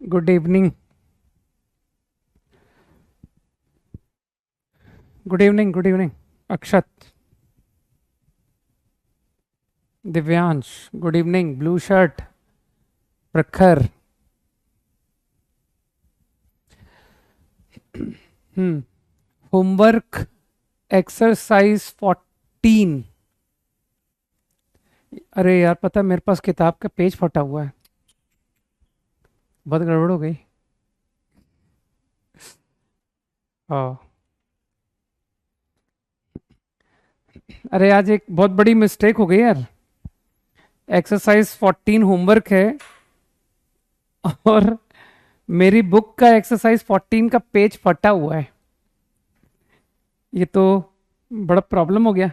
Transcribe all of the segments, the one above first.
Good evening. Good evening. Good evening. Akshat. Divyansh. Good evening. Blue shirt. Prakhar. Homework exercise 14। अरे यार, पता है, मेरे पास किताब का पेज फटा हुआ है। बहुत गड़बड़ हो गई। हाँ। अरे आज एक बहुत बड़ी मिस्टेक हो गई यार। एक्सरसाइज 14 होमवर्क है और मेरी बुक का एक्सरसाइज 14 का पेज फटा हुआ है। ये तो बड़ा प्रॉब्लम हो गया।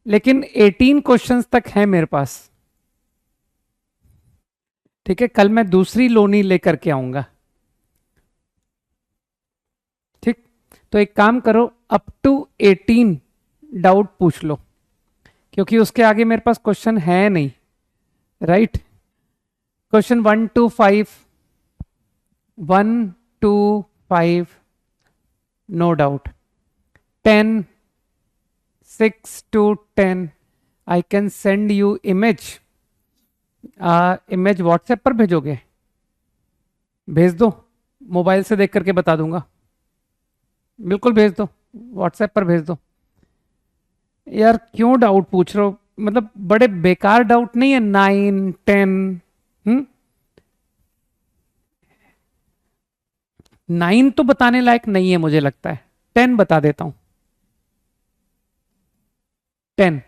लेकिन 18 क्वेश्चंस तक है मेरे पास। ठीक है, कल मैं दूसरी लोनी लेकर के आऊंगा। ठीक। तो एक काम करो, अप टू 18 डाउट पूछ लो, क्योंकि उसके आगे मेरे पास क्वेश्चन है नहीं। Right. Question 1 to 5। 1 to 5 no doubt. 10। 6 to 10 I can send you image. Image WhatsApp पर भेजोगे? भेज दो। मोबाइल से देख करके बता दूंगा। बिल्कुल भेज दो। व्हाट्सएप पर भेज दो। यार क्यों डाउट पूछ रहे हो? मतलब बड़े बेकार डाउट नहीं है? 9 10। 9 तो बताने लायक नहीं है मुझे लगता है। 10 बता देता हूं। 10।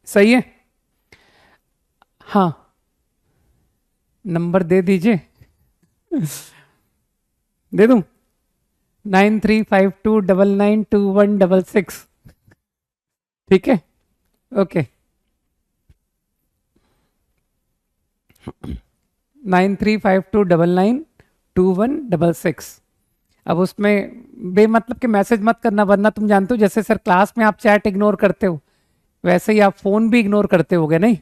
सही है। हाँ, नंबर दे दीजिए। दे दूं? 9352992166। ठीक है। ओके। 9352992166। अब उसमें बेमतलब के मैसेज मत करना, वरना तुम जानते हो जैसे सर क्लास में आप चैट इग्नोर करते हो, वैसे ही आप फोन भी इग्नोर करते होगे नहीं?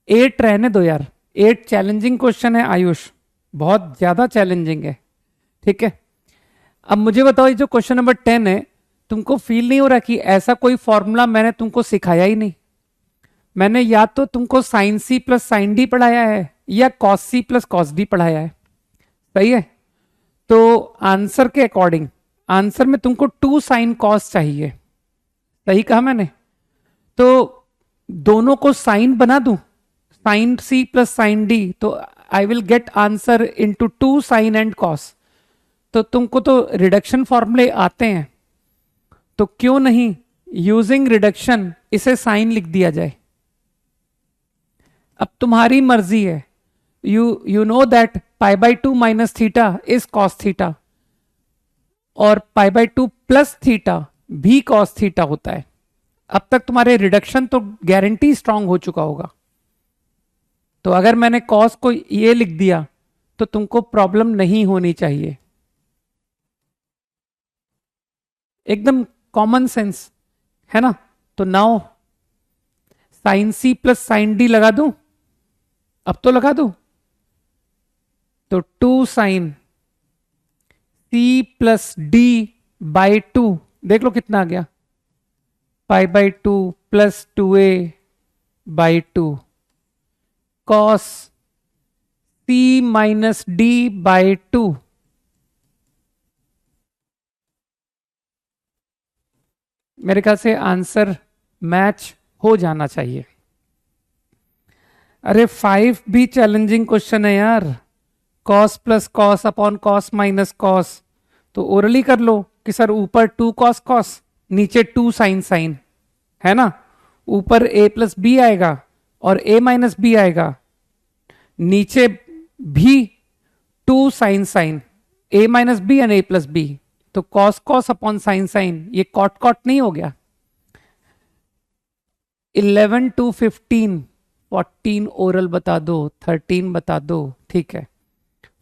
8 रहने दो यार। 8 चैलेंजिंग क्वेश्चन है आयुष, बहुत ज्यादा चैलेंजिंग है। ठीक है। अब मुझे बताओ, ये जो क्वेश्चन नंबर 10 है, तुमको फील नहीं हो रहा कि ऐसा कोई फॉर्मूला मैंने तुमको सिखाया ही नहीं? मैंने या तो तुमको साइन सी प्लस साइन डी पढ़ाया है, या कॉस सी प्लस कॉस डी पढ़ाया है। सही है। तो आंसर के अकॉर्डिंग, आंसर में तुमको 2 साइन कॉस चाहिए। सही कहा मैंने? तो दोनों को साइन बना दूं, साइन सी प्लस साइन डी, तो I will get answer into 2 sine and cos. तो तुमको तो रिडक्शन फॉर्मूले आते हैं, तो क्यों नहीं यूजिंग रिडक्शन इसे साइन लिख दिया जाए? अब तुम्हारी मर्जी है। You know that π/2 minus theta is cos theta, और π/2 प्लस थीटा भी कॉस थीटा होता है। अब तक तुम्हारे रिडक्शन तो गारंटी स्ट्रांग हो चुका होगा। तो अगर मैंने कॉस को ये लिख दिया तो तुमको प्रॉब्लम नहीं होनी चाहिए। एकदम कॉमन सेंस है ना? तो नाउ साइन सी प्लस साइन डी लगा दूं? अब तो लगा दूं। तो 2 sine C plus D by 2, देख लो कितना आ गया। π/2 plus 2a/2 cos C minus D by 2। मेरे ख्याल से आंसर मैच हो जाना चाहिए। अरे 5 भी चैलेंजिंग क्वेश्चन है यार। Cos plus cos upon cos minus cos, तो ओरली कर लो कि सर ऊपर 2 cos cos, नीचे 2 sin sin, है ना? ऊपर a प्लस बी आएगा और a माइनस बी आएगा, नीचे भी 2 sin sin, a minus B and a plus B. तो cos cos upon sine sine, ये कॉट कॉट नहीं हो गया? 11 to 15, 14 ओरल बता दो, 13 बता दो, ठीक है।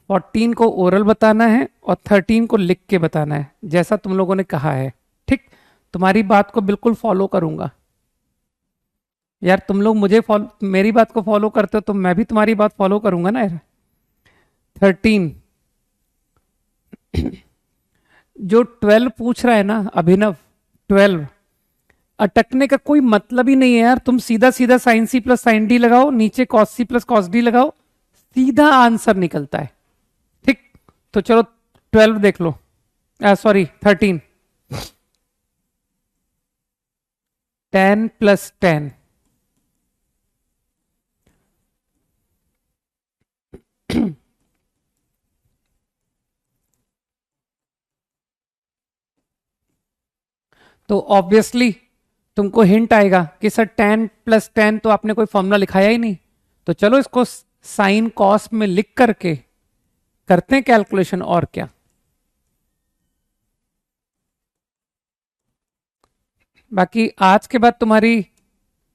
14 को ओरल बताना है और 13 को लिख के बताना है, जैसा तुम लोगों ने कहा है, ठीक। तुम्हारी बात को बिल्कुल फॉलो करूंगा यार, तुम लोग मेरी बात को फॉलो करते हो तो मैं भी तुम्हारी बात फॉलो करूंगा ना यार। 13, जो 12 पूछ रहा है ना अभिनव, 12 अटकने का कोई मतलब ही नहीं है यार। तुम सीधा सीधा साइन सी प्लस साइन डी लगाओ, नीचे कॉस सी प्लस कॉस डी लगाओ, सीधा आंसर निकलता है, ठीक। तो चलो 12 देख लो, सॉरी 13। 10 प्लस 10, तो ऑब्वियसली तुमको हिंट आएगा कि सर 10 प्लस 10 तो आपने कोई फॉर्मूला लिखाया ही नहीं। तो चलो इसको साइन कॉस में लिख करके करते हैं कैलकुलेशन, और क्या। बाकी आज के बाद तुम्हारी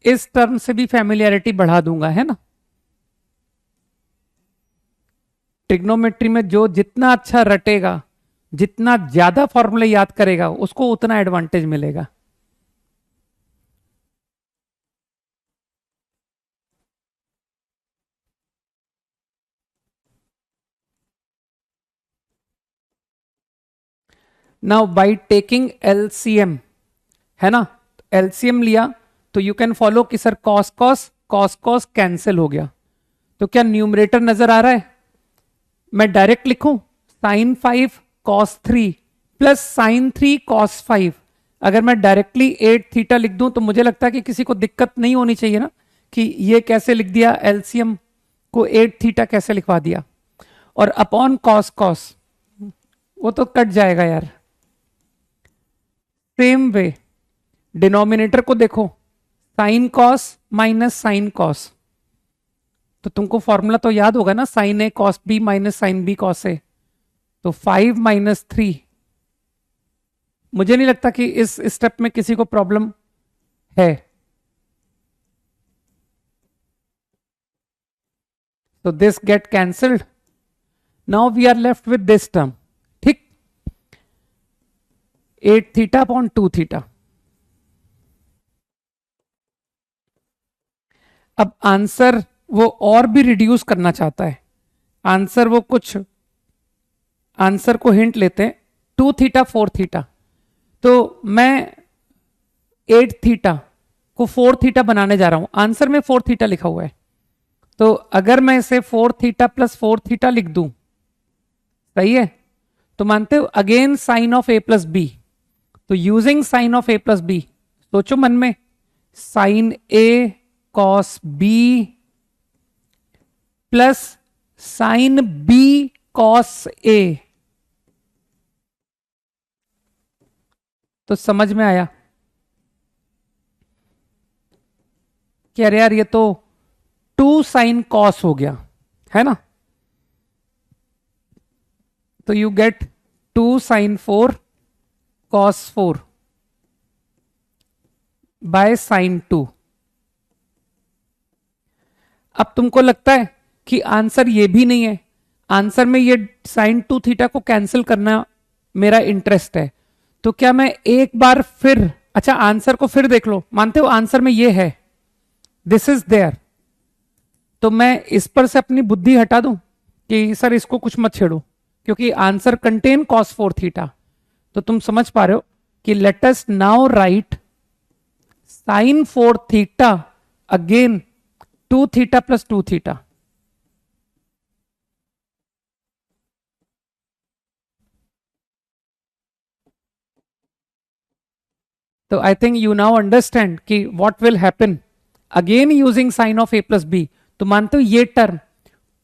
इस टर्म से भी फैमिलियरिटी बढ़ा दूंगा, है ना। ट्रिग्नोमेट्री में जो जितना अच्छा रटेगा, जितना ज्यादा फॉर्मूले याद करेगा, उसको उतना एडवांटेज मिलेगा। नाउ बाई टेकिंग एलसीएम, है ना, एलसीएम लिया तो यू कैन फॉलो कि sir cos cos cos cos cancel हो गया। तो क्या न्यूमरेटर नजर आ रहा है? मैं डायरेक्ट लिखूं sine 5 cos 3 plus sine 3 cos 5। अगर मैं डायरेक्टली 8 थीटा लिख दूं तो मुझे लगता है कि किसी को दिक्कत नहीं होनी चाहिए ना, कि ये कैसे लिख दिया, एलसीएम को 8 थीटा कैसे लिखवा दिया। और अपॉन कॉस कॉस वो तो कट जाएगा यार। सेम वे डिनोमिनेटर को देखो, sine cos minus sine cos, तो तुमको फॉर्मूला तो याद होगा ना, sine A cos B minus sine B cos A. तो 5 माइनस 3, मुझे नहीं लगता कि इस स्टेप में किसी को प्रॉब्लम है। तो this get cancelled, now we are left with this term, ठीक। 8 थीटा अपॉन 2 थीटा। अब आंसर वो और भी रिड्यूस करना चाहता है, आंसर वो कुछ, आंसर को हिंट लेते हैं 2 थीटा 4 थीटा। तो मैं 8 थीटा को 4 थीटा बनाने जा रहा हूं, आंसर में 4 थीटा लिखा हुआ है। तो अगर मैं इसे 4 थीटा प्लस 4 थीटा लिख दूं, सही है, तो मानते हो again sine of A plus B. तो using sine of A plus B, सोचो मन में, sine A cos B plus sine B cos A. तो समझ में आया कि अरे यार ये तो 2 साइन कॉस हो गया, है ना। तो you get 2 sine 4 cos 4 by sine 2। अब तुमको लगता है कि आंसर ये भी नहीं है, आंसर में ये साइन 2 थीटा को कैंसिल करना मेरा इंटरेस्ट है। तो क्या मैं एक बार फिर, अच्छा आंसर को फिर देख लो, मानते हो आंसर में ये है, दिस इज देयर, तो मैं इस पर से अपनी बुद्धि हटा दूं कि सर इसको कुछ मत छेड़ो, क्योंकि आंसर कंटेन कॉस 4 थीटा। तो तुम समझ पा रहे हो कि let us now write sine 4 theta again 2 theta plus 2 theta. तो I think you now understand कि what will happen again using sine of A plus B. तो मानते हो ये term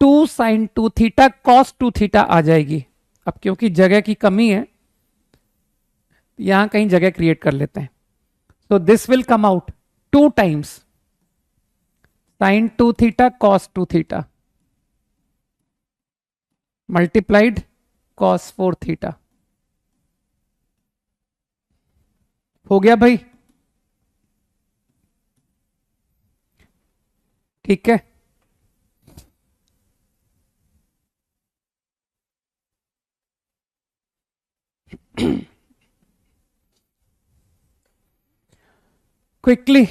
2 sine 2 theta cos 2 theta आ जाएगी। अब क्योंकि जगह की कमी है, यहां कहीं जगह क्रिएट कर लेते हैं। तो this will come out 2 times sign 2 theta cos 2 theta multiplied cos 4 theta. हो गया भाई। ठीक है। क्विकली,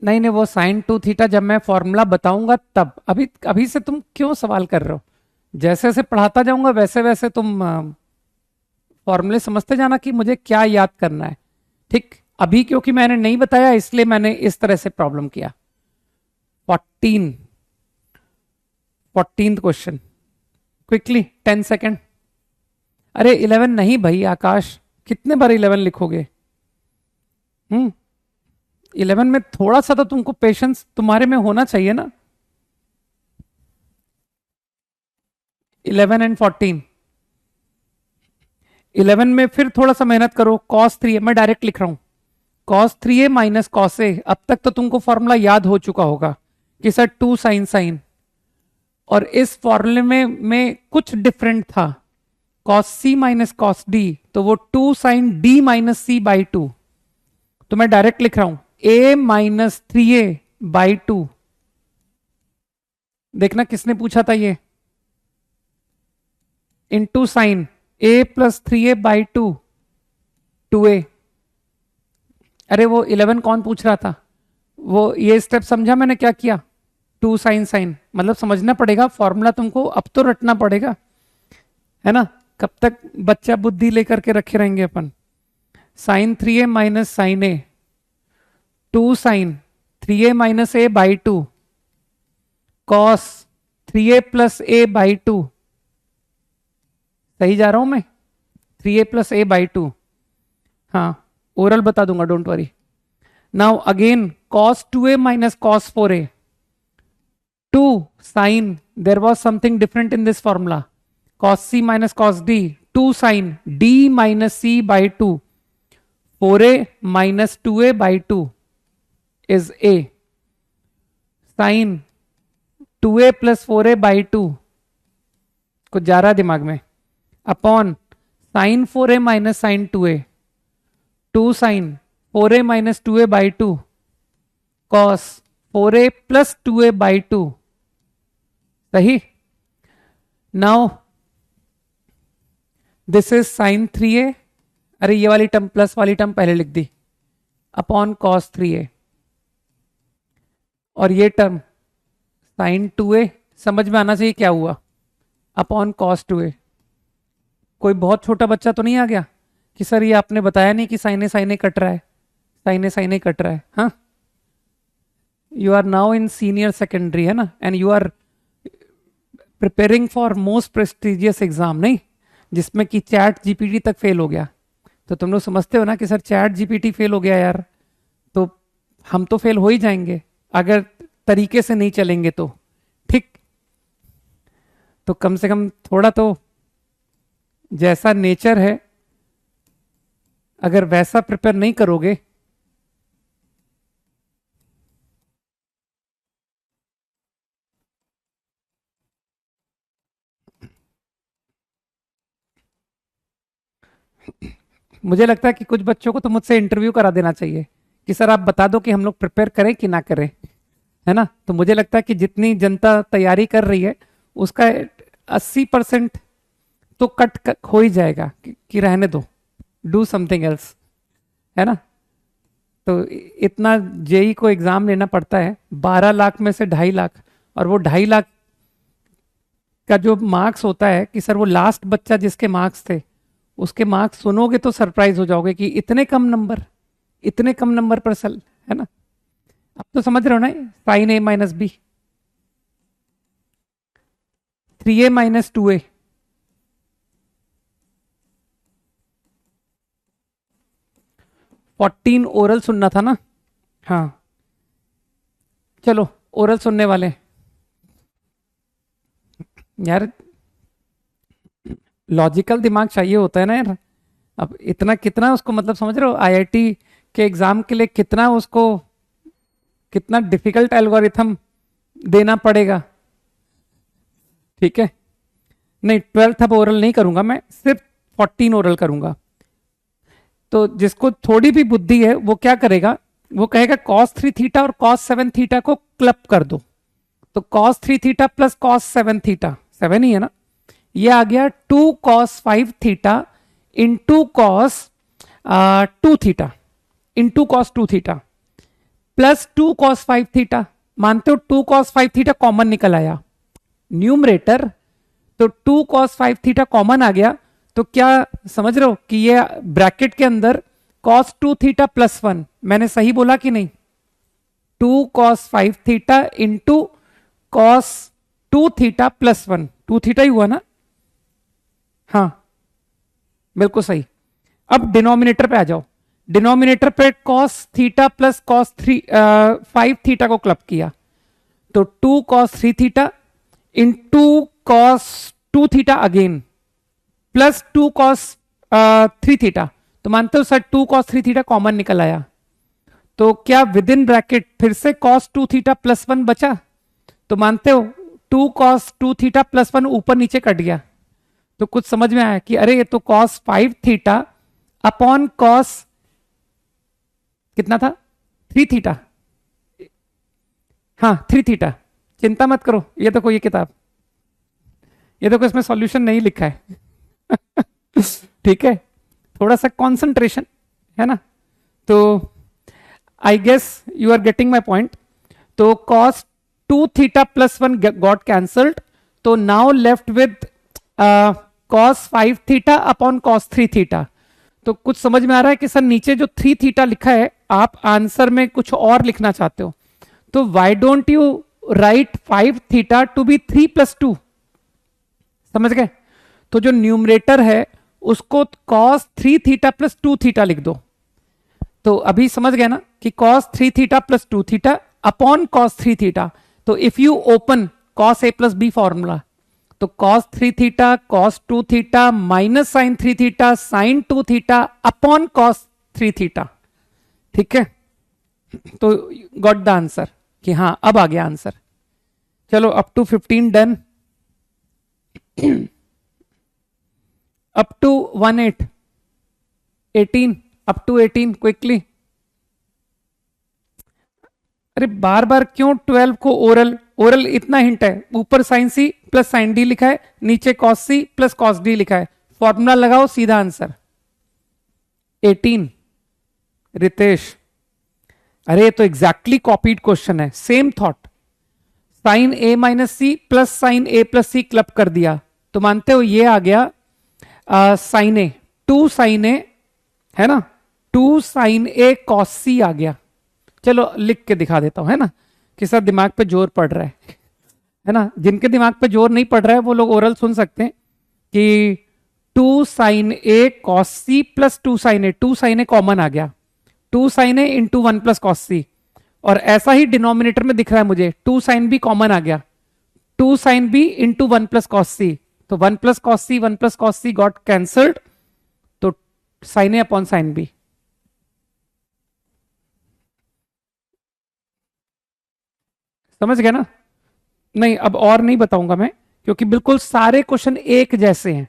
नहीं नहीं, वो साइन टू थीटा जब मैं फॉर्मूला बताऊंगा तब, अभी अभी से तुम क्यों सवाल कर रहे हो? जैसे जैसे पढ़ाता जाऊंगा वैसे वैसे तुम फॉर्मूले समझते जाना कि मुझे क्या याद करना है। ठीक, अभी क्योंकि मैंने नहीं बताया इसलिए मैंने इस तरह से प्रॉब्लम किया। 14 14th क्वेश्चन, क्विकली 10 सेकेंड। अरे 11 नहीं भाई आकाश, कितने बार 11 लिखोगे? 11 में थोड़ा सा तो तुमको पेशेंस तुम्हारे में होना चाहिए ना। 11 एंड 14, 11 में फिर थोड़ा सा मेहनत करो। कॉस 3 मैं डायरेक्ट लिख रहा हूं, cos 3a minus cos A. अब तक तो तुमको फॉर्मूला याद हो चुका होगा कि सर 2 साइन साइन, और इस फॉर्मूले में कुछ डिफरेंट था, कॉस सी माइनस कॉस डी, तो वो 2 sine D minus C by 2। तो मैं डायरेक्ट लिख रहा हूं a माइनस 3a बाई 2। देखना किसने पूछा था ये, into sine a plus 3a by 2, 2a। अरे वो 11 कौन पूछ रहा था? वो ये स्टेप समझा मैंने क्या किया? 2 साइन साइन, मतलब समझना पड़ेगा फॉर्मूला तुमको, अब तो रटना पड़ेगा, है ना? कब तक बच्चा बुद्धि लेकर के रखे रहेंगे अपन? Sine 3a minus sine A, 2 sine 3a minus A by 2, cos 3a plus A by 2। सही जा रहा हूं मैं? 3a प्लस ए बाई 2, हाँ ओरल बता दूंगा, don't worry. Now again cos 2a minus cos 4a, 2 sine, there was something different in this formula, cos c minus cos d, 2 sin d minus c by 2, 4a minus 2a by 2 is a, sin 2a plus 4a by 2, कुछ जा रहा दिमाग में, upon sin 4a minus sin 2a, 2 sin 4a minus 2a by 2, cos 4a plus 2a by 2। सही। Now this is sine 3a, अरे ये वाली term plus वाली टर्म पहले लिख दी, अपॉन कॉस 3a, और ये टर्म साइन 2a, समझ में आना चाहिए क्या हुआ, अपॉन कॉस 2a। कोई बहुत छोटा बच्चा तो नहीं आ गया कि सर ये आपने बताया नहीं कि साइने साइने कट रहा है, साइने साइने कट रहा है? हाँ, you are now in senior secondary, है ना, and you are preparing for most prestigious exam, नहीं जिसमें कि चैट जीपीटी तक फेल हो गया। तो तुम लोग समझते हो ना कि सर चैट जीपीटी फेल हो गया यार, तो हम तो फेल हो ही जाएंगे अगर तरीके से नहीं चलेंगे तो। ठीक, तो कम से कम थोड़ा तो जैसा नेचर है अगर वैसा प्रिपेयर नहीं करोगे मुझे लगता है कि कुछ बच्चों को तो मुझसे इंटरव्यू करा देना चाहिए कि सर आप बता दो कि हम लोग प्रिपेयर करें कि ना करें, है ना? तो मुझे लगता है कि जितनी जनता तैयारी कर रही है उसका 80% तो कट हो ही जाएगा कि रहने दो, डू समथिंग एल्स, है ना? तो इतना जेई को एग्जाम लेना पड़ता है, 12 लाख में से 2.5 लाख, और वो 2.5 लाख का जो मार्क्स होता है कि सर वो लास्ट बच्चा जिसके मार्क्स थे उसके मार्क्स सुनोगे तो सरप्राइज हो जाओगे कि इतने कम नंबर, इतने कम नंबर पर सल, है ना? अब तो समझ रहे हो ना, साइन ए minus B, 3a minus 2a, fourteen oral सुनना था ना? हाँ चलो ओरल सुनने वाले यार, लॉजिकल दिमाग चाहिए होता है ना यार। अब इतना कितना उसको, मतलब समझ रहे हो आईआईटी के एग्जाम के लिए कितना उसको, कितना डिफिकल्ट एल्गोरिथम देना पड़ेगा। ठीक है, नहीं 12th अब ओरल नहीं करूंगा मैं, सिर्फ 14 ओरल करूंगा। तो जिसको थोड़ी भी बुद्धि है वो क्या करेगा, वो कहेगा cos 3 थीटा और cos 7 थीटा को क्लब कर दो। तो cos 3 theta plus cos 7 theta, 7 ही है ना, ये आ गया 2 cos 5 theta into cos 2 theta into cos 2 theta plus 2 cos 5 theta. मानते हो 2 cos 5 थीटा कॉमन निकल आया न्यूमरेटर, तो 2 cos 5 थीटा कॉमन आ गया। तो क्या समझ रहे हो कि ये ब्रैकेट के अंदर cos 2 थीटा प्लस 1, मैंने सही बोला कि नहीं? 2 cos 5 theta into cos 2 theta plus 1, 2 theta ही हुआ ना? हाँ बिल्कुल सही। अब डिनोमिनेटर पे आ जाओ, डिनोमिनेटर पे cos theta plus cos 5 theta को क्लब किया, तो 2 cos 3 theta into cos 2 theta again plus 2 cos 3 theta. तो मानते हो सर 2 cos 3 थीटा कॉमन निकल आया, तो क्या विद इन ब्रैकेट फिर से cos 2 थीटा प्लस 1 बचा? तो मानते हो 2 cos 2 थीटा प्लस 1 ऊपर नीचे कट गया। तो कुछ समझ में आया कि अरे ये तो cos 5 थीटा अपॉन cos कितना था, 3 थीटा, हाँ 3 थीटा। चिंता मत करो, ये देखो ये किताब, ये देखो इसमें सॉल्यूशन नहीं लिखा है ठीक है, थोड़ा सा कंसंट्रेशन है ना। तो I guess you are getting my point. तो cos 2 theta plus 1 got cancelled, तो now left with cos 5 theta upon cos 3 theta. तो कुछ समझ में आ रहा है कि सर नीचे जो 3 थीटा लिखा है आप आंसर में कुछ और लिखना चाहते हो, तो why don't you write 5 theta to be 3 plus 2, समझ गए? तो जो न्यूमरेटर है उसको cos 3 थीटा प्लस 2 थीटा लिख दो। तो अभी समझ गए ना कि cos 3 theta plus 2 theta upon cos 3 theta. तो if you open cos a plus B formula, तो cos 3 theta cos 2 theta minus sin 3 theta sin 2 theta upon cos 3 theta, ठीक है? तो गॉट द आंसर कि हाँ अब आ गया आंसर। चलो up to 15 done, up to 18 up to 18 quickly. अरे बार बार क्यों 12 को ओरल, ओरल इतना हिंट है, ऊपर साइन सी प्लस साइन डी लिखा है, नीचे कॉस सी प्लस कॉस डी लिखा है, फॉर्मूला लगाओ सीधा आंसर 18। रितेश, अरे ये तो एग्जैक्टली कॉपीड क्वेश्चन है, same thought, sign A minus c plus sign a plus C club कर दिया, तो मानते हो ये आ गया साइन ए, 2 साइन ए है ना, 2 साइन ए कॉस सी आ गया। चलो लिख के दिखा देता हूं, है ना, कि सर दिमाग पे जोर पड़ रहा है ना। जिनके दिमाग पे जोर नहीं पड़ रहा है वो लोग ओरल सुन सकते हैं कि 2 sine A cos C plus 2 sine A, 2 sine a common आ गया, 2 साइन ए इंटू 1 प्लस कॉस सी, और ऐसा ही डिनोमिनेटर में दिख रहा है मुझे 2 साइन बी कॉमन आ गया, 2 sine B into 1 plus cos C, तो 1 plus cos C 1 plus cos C got cancelled, तो sine A upon sine B. समझ गया ना? नहीं अब और नहीं बताऊंगा मैं, क्योंकि बिल्कुल सारे क्वेश्चन एक जैसे हैं,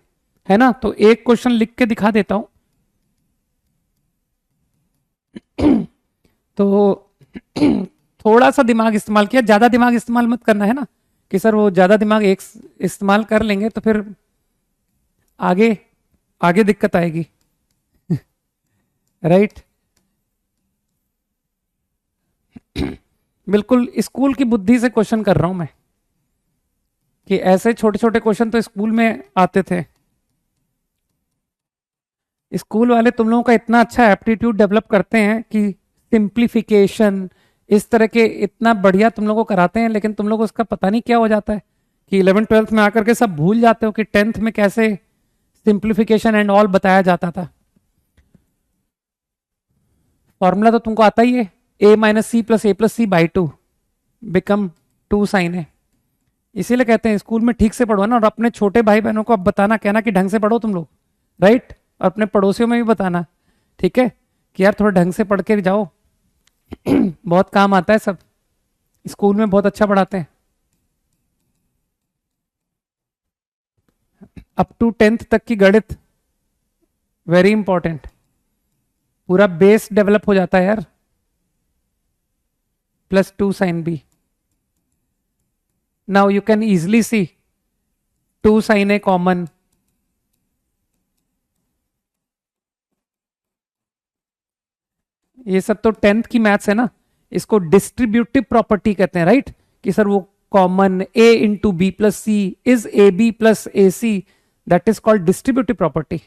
है ना। तो एक क्वेश्चन लिख के दिखा देता हूं तो थोड़ा सा दिमाग इस्तेमाल किया, ज्यादा दिमाग इस्तेमाल मत करना, है ना, कि सर वो ज्यादा दिमाग एक इस्तेमाल कर लेंगे तो फिर आगे आगे दिक्कत आएगी राइट बिल्कुल स्कूल की बुद्धि से क्वेश्चन कर रहा हूं मैं, कि ऐसे छोटे छोटे क्वेश्चन तो स्कूल में आते थे। स्कूल वाले तुम लोगों का इतना अच्छा एप्टीट्यूड डेवलप करते हैं कि सिंप्लीफिकेशन इस तरह के इतना बढ़िया तुम लोगों को कराते हैं, लेकिन तुम लोग को उसका पता नहीं क्या हो जाता है कि 11th-12th में आकर के सब भूल जाते हो कि 10th में कैसे सिंप्लीफिकेशन एंड ऑल बताया जाता था। फॉर्मूला तो तुमको आता ही है, a minus c plus a plus c by 2 become 2 sine है। इसीलिए कहते हैं स्कूल में ठीक से पढ़ो ना, और अपने छोटे भाई बहनों को अब बताना, कहना कि ढंग से पढ़ो तुम लोग, राइट, और अपने पड़ोसियों में भी बताना, ठीक है, कि यार थोड़ा ढंग से पढ़ के जाओ बहुत काम आता है, सब स्कूल में बहुत अच्छा पढ़ाते हैं। अप टू 10th तक की गणित वेरी इंपॉर्टेंट। पूरा बेस डेवलप हो जाता है यार, plus 2 sine b. Now you can easily see 2 sine a common. ये सब तो 10th की मैथ्स है ना. इसको डिस्ट्रीब्यूटिव प्रॉपर्टी कहते हैं, राइट? कि सर वो common A into B plus C is A B plus A C, that is called distributive property.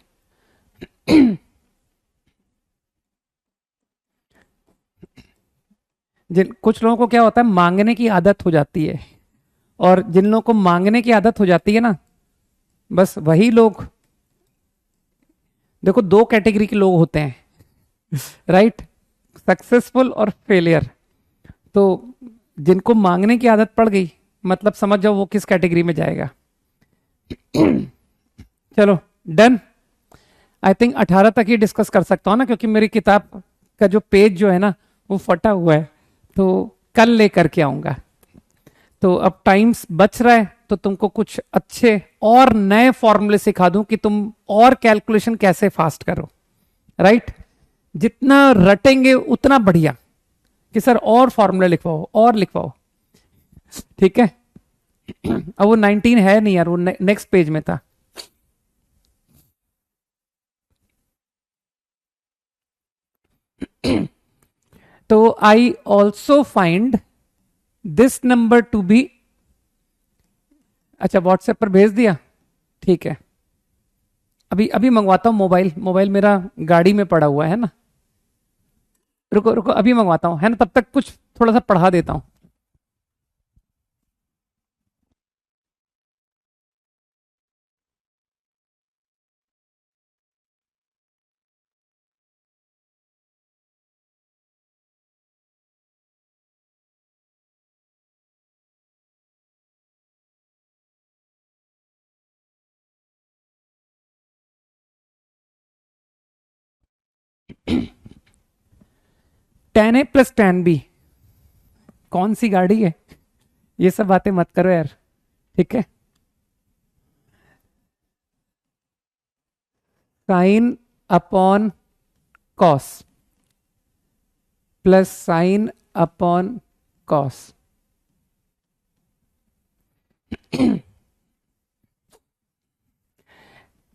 जिन कुछ लोगों को क्या होता है, मांगने की आदत हो जाती है, और जिन लोगों को मांगने की आदत हो जाती है ना, बस वही लोग, देखो दो कैटेगरी के लोग होते हैं, राइट? सक्सेसफुल और फेलियर. तो जिनको मांगने की आदत पड़ गई, मतलब समझ जाओ वो किस कैटेगरी में जाएगा. चलो डन. आई थिंक 18 तक ही डिस्कस कर सकता हूं ना, क्योंकि मेरी किताब का जो पेज जो है ना वो फटा हुआ है, तो कल लेकर के आऊंगा. तो अब टाइम्स बच रहा है, तो तुमको कुछ अच्छे और नए फॉर्मूले सिखा दूं कि तुम और कैलकुलेशन कैसे फास्ट करो, राइट? जितना रटेंगे उतना बढ़िया, कि सर और फॉर्मूले लिखवाओ और लिखवाओ. ठीक है. अब वो 19 है नहीं यार, वो नेक्स्ट पेज में था. तो I also find this number to be. अच्छा व्हाट्सएप पर भेज दिया, ठीक है. अभी अभी मंगवाता हूं. मोबाइल मोबाइल मेरा गाड़ी में पड़ा हुआ है ना. रुको रुको, अभी मंगवाता हूं, है ना? तब तक कुछ थोड़ा सा पढ़ा देता हूं. टेन ए प्लस टेन बी कौन सी गाड़ी है? ये सब बातें मत करो यार, ठीक है? Sine upon cos plus sine upon cos.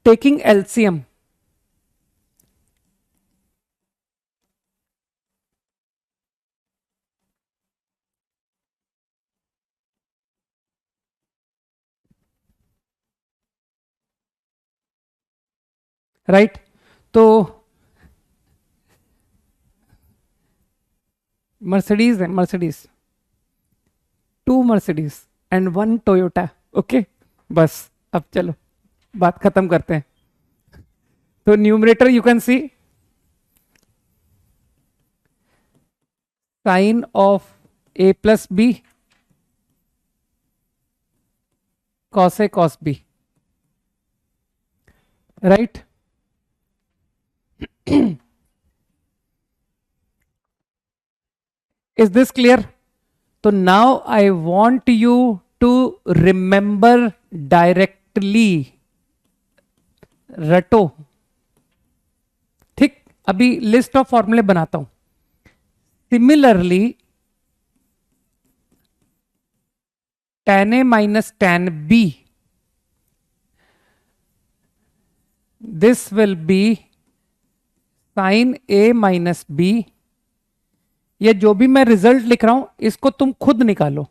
Taking LCM, right? तो मर्सिडीज है, Mercedes, 2 Mercedes and 1 Toyota. Okay, बस अब चलो बात खत्म करते हैं. तो numerator you can see sine of A plus B cos A cos B, right? Is this clear? तो now I want you to remember directly, रटो. ठीक, अभी लिस्ट ऑफ फॉर्मूले बनाता हूं. Similarly tan a minus tan b, this will be sin a minus b. ये जो भी मैं रिजल्ट लिख रहा हूं इसको तुम खुद निकालो,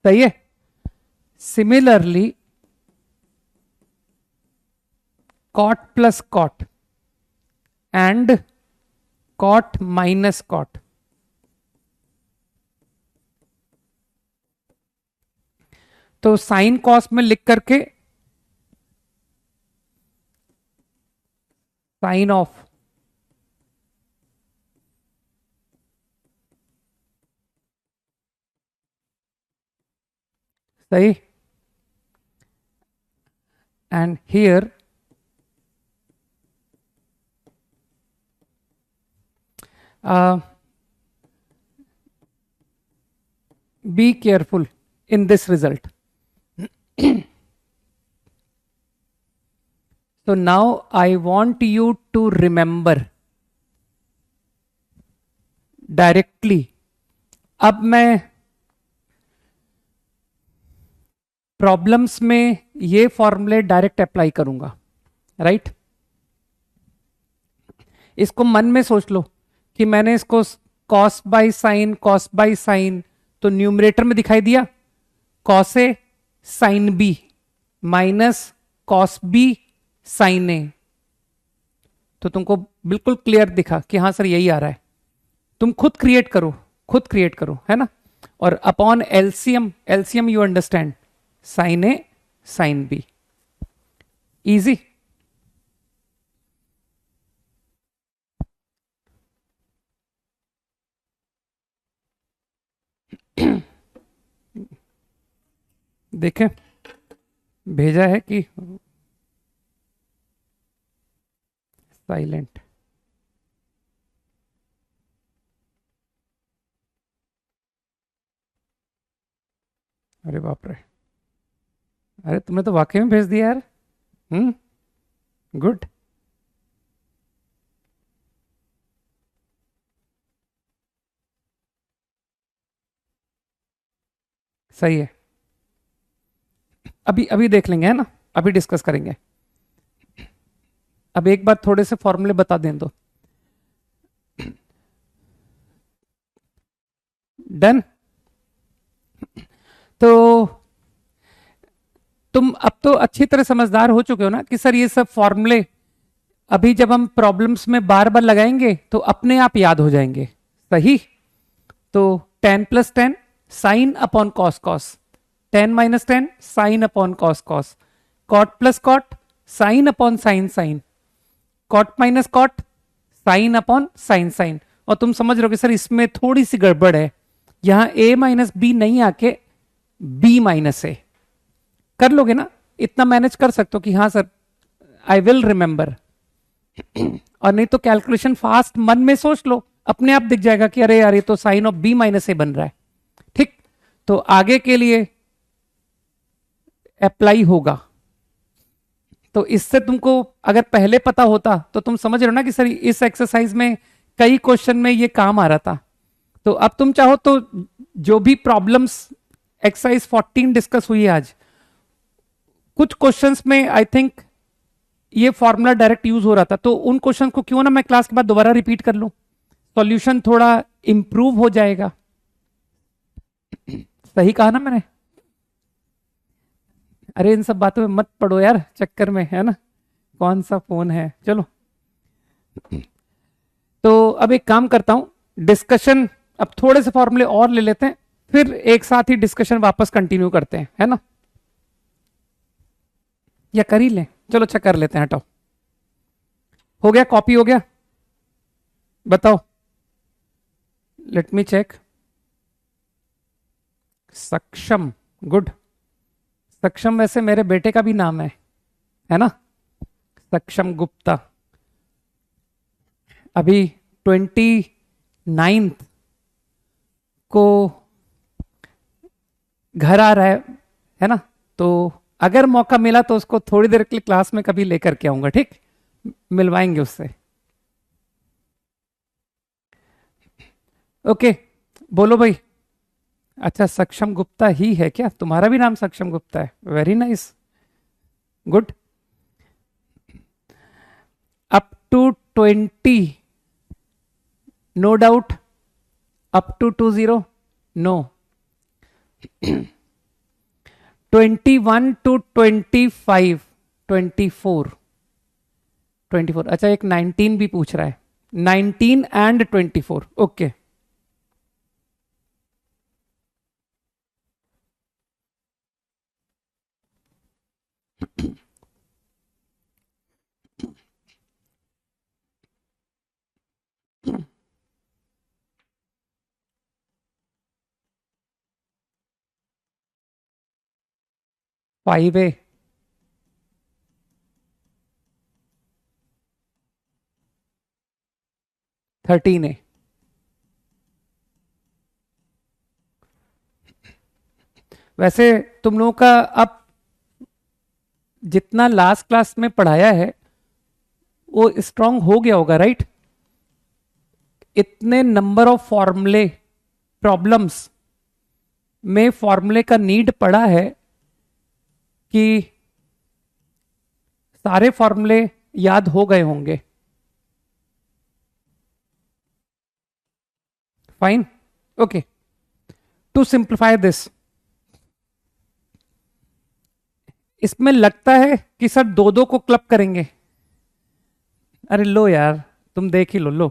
सही है? Similarly cot plus cot and cot minus cot. तो साइन कॉस में लिख करके साइन ऑफ, सही? And here be careful in this result. So now I want you to remember directly. अब मैं प्रॉब्लम्स में ये फॉर्मूले डायरेक्ट अप्लाई करूंगा, राइट? इसको मन में सोच लो कि मैंने इसको कॉस बाई साइन, तो न्यूमरेटर में दिखाई दिया cos A sine B minus cos B sine A, तो तुमको बिल्कुल क्लियर दिखा कि हाँ सर यही आ रहा है। तुम खुद क्रिएट करो, है ना? और upon LCM you understand, sine a sine b, easy. देखें भेजा है कि साइलेंट? अरे बाप रे, अरे तुमने तो वाकई में भेज दिया यार। गुड। सही है, अभी अभी देख लेंगे, है ना? अभी डिस्कस करेंगे। अब एक बार थोड़े से फॉर्मूले बता दें तो डन। तो तुम अब तो अच्छी तरह समझदार हो चुके हो ना कि सर ये सब फॉर्मूले अभी जब हम प्रॉब्लम्स में बार बार लगाएंगे तो अपने आप याद हो जाएंगे, सही? तो tan plus tan sine upon cos cos, tan minus tan sine upon cos cos, cot plus cot sine upon sine sine, cot minus cot sine upon sine sine. और तुम समझ रहे हो कि सर इसमें थोड़ी सी गड़बड़ है, यहां a माइनस बी नहीं आके b माइनस ए। कर लोगे ना, इतना मैनेज कर सकते हो कि हाँ सर आई विल रिमेंबर। और नहीं तो कैलकुलेशन फास्ट मन में सोच लो, अपने आप दिख जाएगा कि अरे यार ये तो साइन ऑफ b माइनस ए बन रहा है। ठीक, तो आगे के लिए अप्लाई होगा। तो इससे तुमको अगर पहले पता होता तो तुम समझ रहे हो ना कि सर इस एक्सरसाइज में कई क्वेश्चन में ये काम आ रहा था। तो अब तुम चाहो तो जो भी प्रॉब्लम्स एक्सरसाइज 14 डिस्कस हुई है आज, कुछ क्वेश्चंस में आई थिंक ये फॉर्मूला डायरेक्ट यूज हो रहा था, तो उन क्वेश्चन को क्यों ना मैं क्लास के बाद दोबारा रिपीट कर लूं, सॉल्यूशन थोड़ा इंप्रूव हो जाएगा। सही कहा ना मैंने? अरे इन सब बातों में मत पड़ो यार चक्कर में, है ना? कौन सा फोन है, चलो। तो अब एक काम करता हूं, डिस्कशन अब थोड़े से फॉर्मूले और ले लेते हैं, फिर एक साथ ही डिस्कशन वापस कंटिन्यू करते हैं, है ना? या कर ही लें, चलो अच्छा कर लेते हैं, हटाओ। हो गया, कॉपी हो गया? बताओ, लेट मी चेक। सक्षम, गुड। सक्षम वैसे मेरे बेटे का भी नाम है ना? सक्षम गुप्ता। अभी 29 को घर आ रहा है ना? तो अगर मौका मिला तो उसको थोड़ी देर के लिए क्लास में कभी लेकर के आऊंगा, ठीक? मिलवाएंगे उससे। ओके, बोलो भाई। अच्छा, सक्षम गुप्ता ही है क्या? तुम्हारा भी नाम सक्षम गुप्ता है? Very nice, good. Up to 20, no doubt? Up to 20, no? 21 to 25, 24। अच्छा, एक 19 भी पूछ रहा है, 19 and 24, okay. Five A, thirteen A. वैसे तुम लोगों का अब जितना लास्ट क्लास में पढ़ाया है वो स्ट्रांग हो गया होगा, राइट? इतने नंबर ऑफ फॉर्मूले प्रॉब्लम्स में फॉर्मूले का नीड पड़ा है कि सारे फॉर्मूले याद हो गए होंगे। Fine, okay. To simplify this, इसमें लगता है कि सर दो दो को क्लब करेंगे। अरे लो यार, तुम देख ही लो,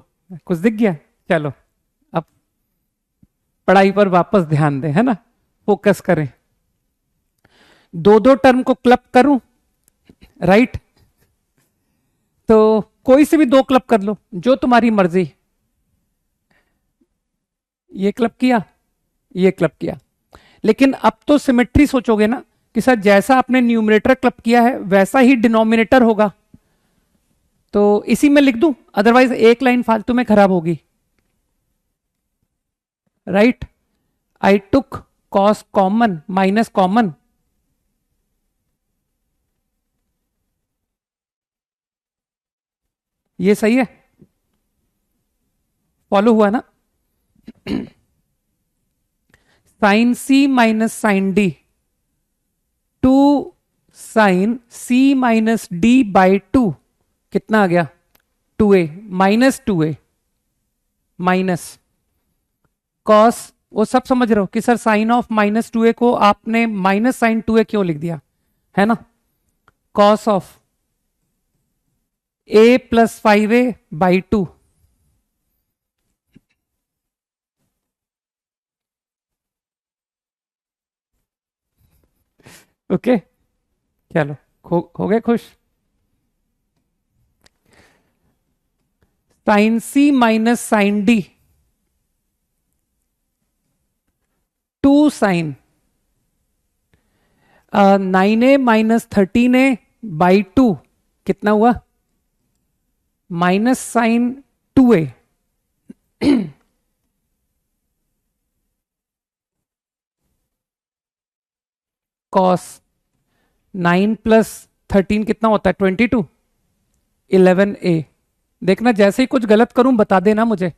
कुछ दिख गया? चलो अब पढ़ाई पर वापस ध्यान दें, है ना, फोकस करें। दो दो टर्म को क्लब करूं, राइट? तो कोई से भी दो क्लब कर लो, जो तुम्हारी मर्जी। ये क्लब किया, ये क्लब किया, लेकिन अब तो सिमेट्री सोचोगे ना कि सर जैसा आपने न्यूमरेटर क्लब किया है वैसा ही डिनोमिनेटर होगा, तो इसी में लिख दूं, अदरवाइज एक लाइन फालतू में खराब होगी, right? I took cos common minus common, ये सही है? फॉलो हुआ ना? Sine c minus sine d, two sine c minus D by two, कितना आ गया? 2a minus 2a minus cos, वो सब समझ रहे हो कि sir sine of minus 2a को आपने माइनस साइन 2a क्यों लिख दिया, है ना? Cos of a plus 5a by 2, okay. चलो हो गए खुश? Sine c minus sine d, two sine 9a minus 13a by 2, कितना हुआ? Minus sign 2a cos 9 plus 13 कितना होता है? 22, 11a। देखना जैसे ही कुछ गलत करूं बता देना मुझे।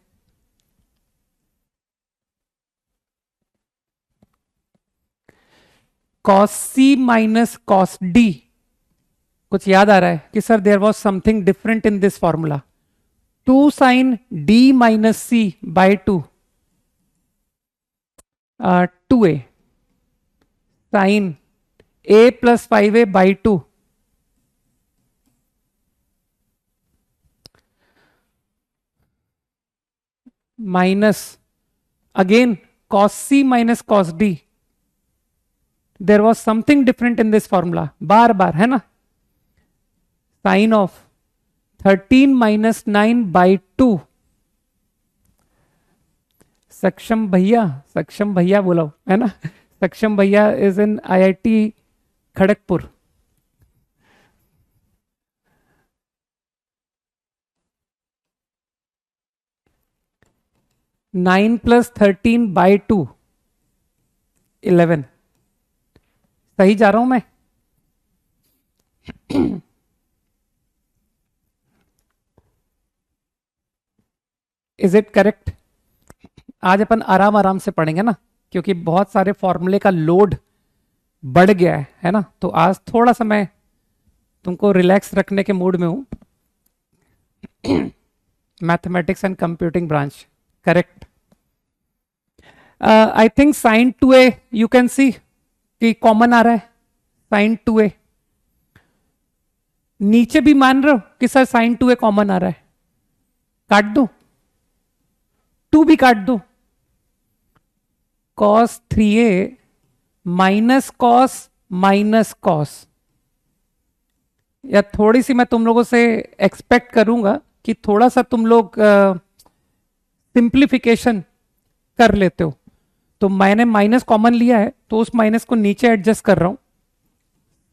कॉस सी माइनस कॉस डी, कुछ याद आ रहा है कि sir there was something different in this formula? 2 sine D minus C by 2, 2a sine a plus 5a by 2, minus again cos c minus cos d, there was something different in this formula, बार बार, है ना? Sign of 13 minus 9 by 2, सक्षम भैया बोलो, है ना? सक्षम भैया is in IIT Kharagpur. Nine plus 13 by 2, 11, सही जा रहा हूं मैं? Is it correct? आज अपन आराम आराम से पढ़ेंगे ना, क्योंकि बहुत सारे फॉर्मूले का लोड बढ़ गया है ना? तो आज थोड़ा सा मैं तुमको रिलैक्स रखने के मूड में हूं। Mathematics and computing branch, correct. I think sine 2a you can see कि कॉमन आ रहा है, साइन 2a। नीचे भी मान रहे हो कि सर साइन 2a कॉमन आ रहा है, काट दो, 2 भी काट दो, cos 3a माइनस कॉस, या थोड़ी सी मैं तुम लोगों से एक्सपेक्ट करूंगा कि थोड़ा सा तुम लोग सिंप्लीफिकेशन कर लेते हो। तो मैंने माइनस कॉमन लिया है तो उस माइनस को नीचे एडजस्ट कर रहा हूं,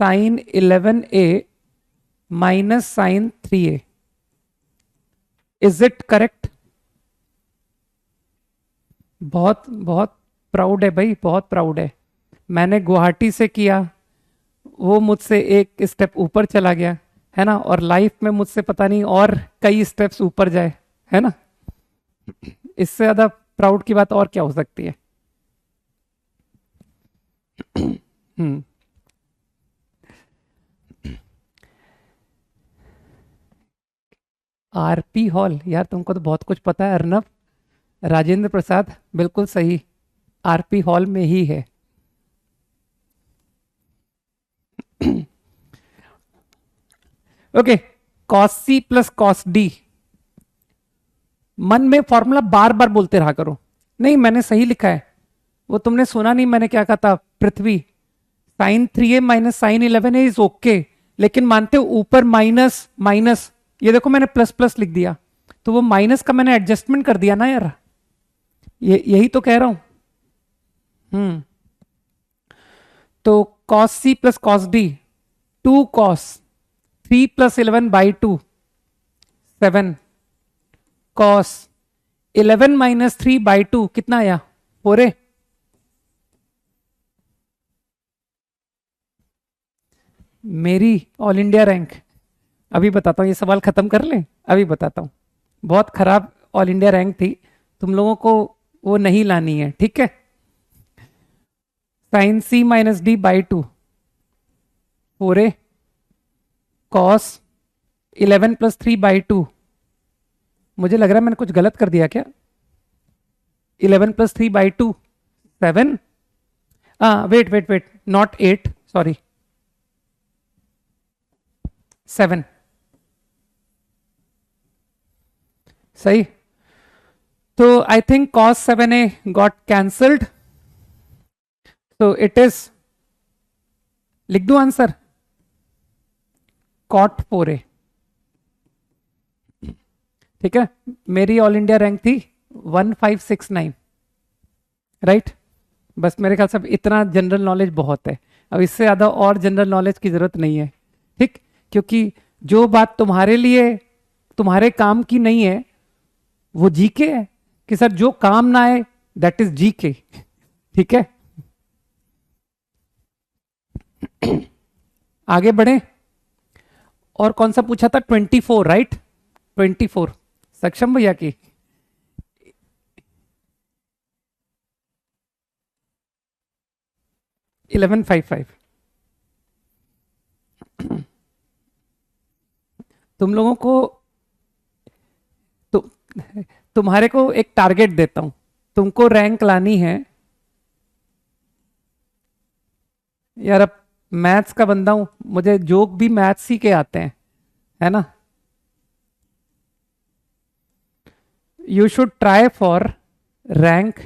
sine 11a minus sine 3a। Is it correct? बहुत बहुत प्राउड है भाई, बहुत प्राउड है। मैंने गुवाहाटी से किया, वो मुझसे एक स्टेप ऊपर चला गया, है ना, और लाइफ में मुझसे पता नहीं और कई स्टेप्स ऊपर जाए, है ना। इससे ज्यादा प्राउड की बात और क्या हो सकती है। हम्म। आरपी हॉल, यार तुमको तो बहुत कुछ पता है अर्नब। राजेंद्र प्रसाद, बिल्कुल सही, आरपी हॉल में ही है। ओके, कॉस सी प्लस कॉस डी, मन में फॉर्मूला बार बार बोलते रहा करो। नहीं, मैंने सही लिखा है, वो तुमने सुना नहीं मैंने क्या कहा था। Prithvi, sine 3a minus sine 11a is okay, लेकिन मानते हो ऊपर माइनस माइनस, ये देखो मैंने प्लस प्लस लिख दिया, तो वो माइनस का मैंने एडजस्टमेंट कर दिया ना यार, ये यही तो कह रहा हूं। तो कॉस सी plus cos D, 2 cos 3 + 11/2, 7 cos 11 - 3/2 कितना आया, 4a। मेरी ऑल इंडिया रैंक, अभी बताता हूँ, ये सवाल खत्म कर ले, अभी बताता हूँ। बहुत खराब ऑल इंडिया रैंक थी, तुम लोगों को वो नहीं लानी है, ठीक है। Sign C - D/2, 4a cos 11 + 3/2, मुझे लग रहा है मैंने कुछ गलत कर दिया क्या। 11 + 3/2, 7, wait wait wait, not 8, sorry, 7, सही। तो I think cos 7a got cancelled, तो इट इज, लिख दू आंसर, cot 4a, ठीक है। मेरी ऑल इंडिया रैंक थी 1569, राइट। बस मेरे ख्याल से अब इतना जनरल नॉलेज बहुत है, अब इससे ज्यादा और जनरल नॉलेज की जरूरत नहीं है, ठीक। क्योंकि जो बात तुम्हारे लिए तुम्हारे काम की नहीं है वो जीके है, कि सर जो काम ना आए दैट इज जीके, ठीक है। आगे बढ़े, और कौन सा पूछा था, 24, राइट, 24 सक्षम भैया की। इलेवन फाइव फाइव, तुम लोगों को तो तुम्हारे को एक टारगेट देता हूं, तुमको रैंक लानी है यार। अब मैथ्स का बंदा हूं, मुझे जोक भी मैथ्स ही के आते हैं, है ना। You should try for rank,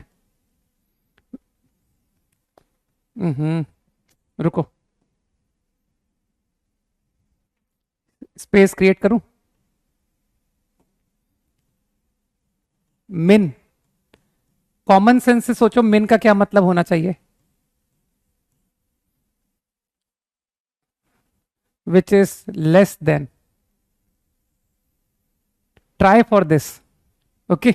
रुको, स्पेस क्रिएट करूं, मिन, कॉमन सेंस से सोचो मिन का क्या मतलब होना चाहिए, which is less than. Try for this, okay.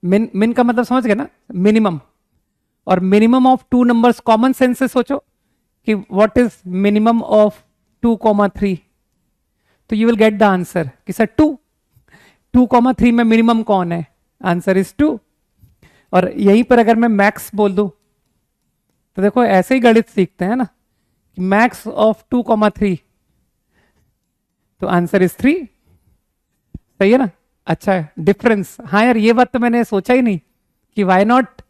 मिन, मिन का मतलब समझ गए ना, मिनिमम, और minimum of two numbers, common sense से सोचो कि व्हाट इज मिनिमम ऑफ 2, 3, तो you will get the answer कि सर 2, 2, 3 में मिनिमम कौन है, आंसर इज 2। और यहीं पर अगर मैं मैक्स बोल दूं, तो देखो ऐसे ही गणित सीखते हैं ना, मैक्स ऑफ 2, 3, तो आंसर इज 3, सही है ना। अच्छा है, डिफरेंस, हाँ यार ये बात तो मैंने सोचा ही नहीं कि वाई नॉट,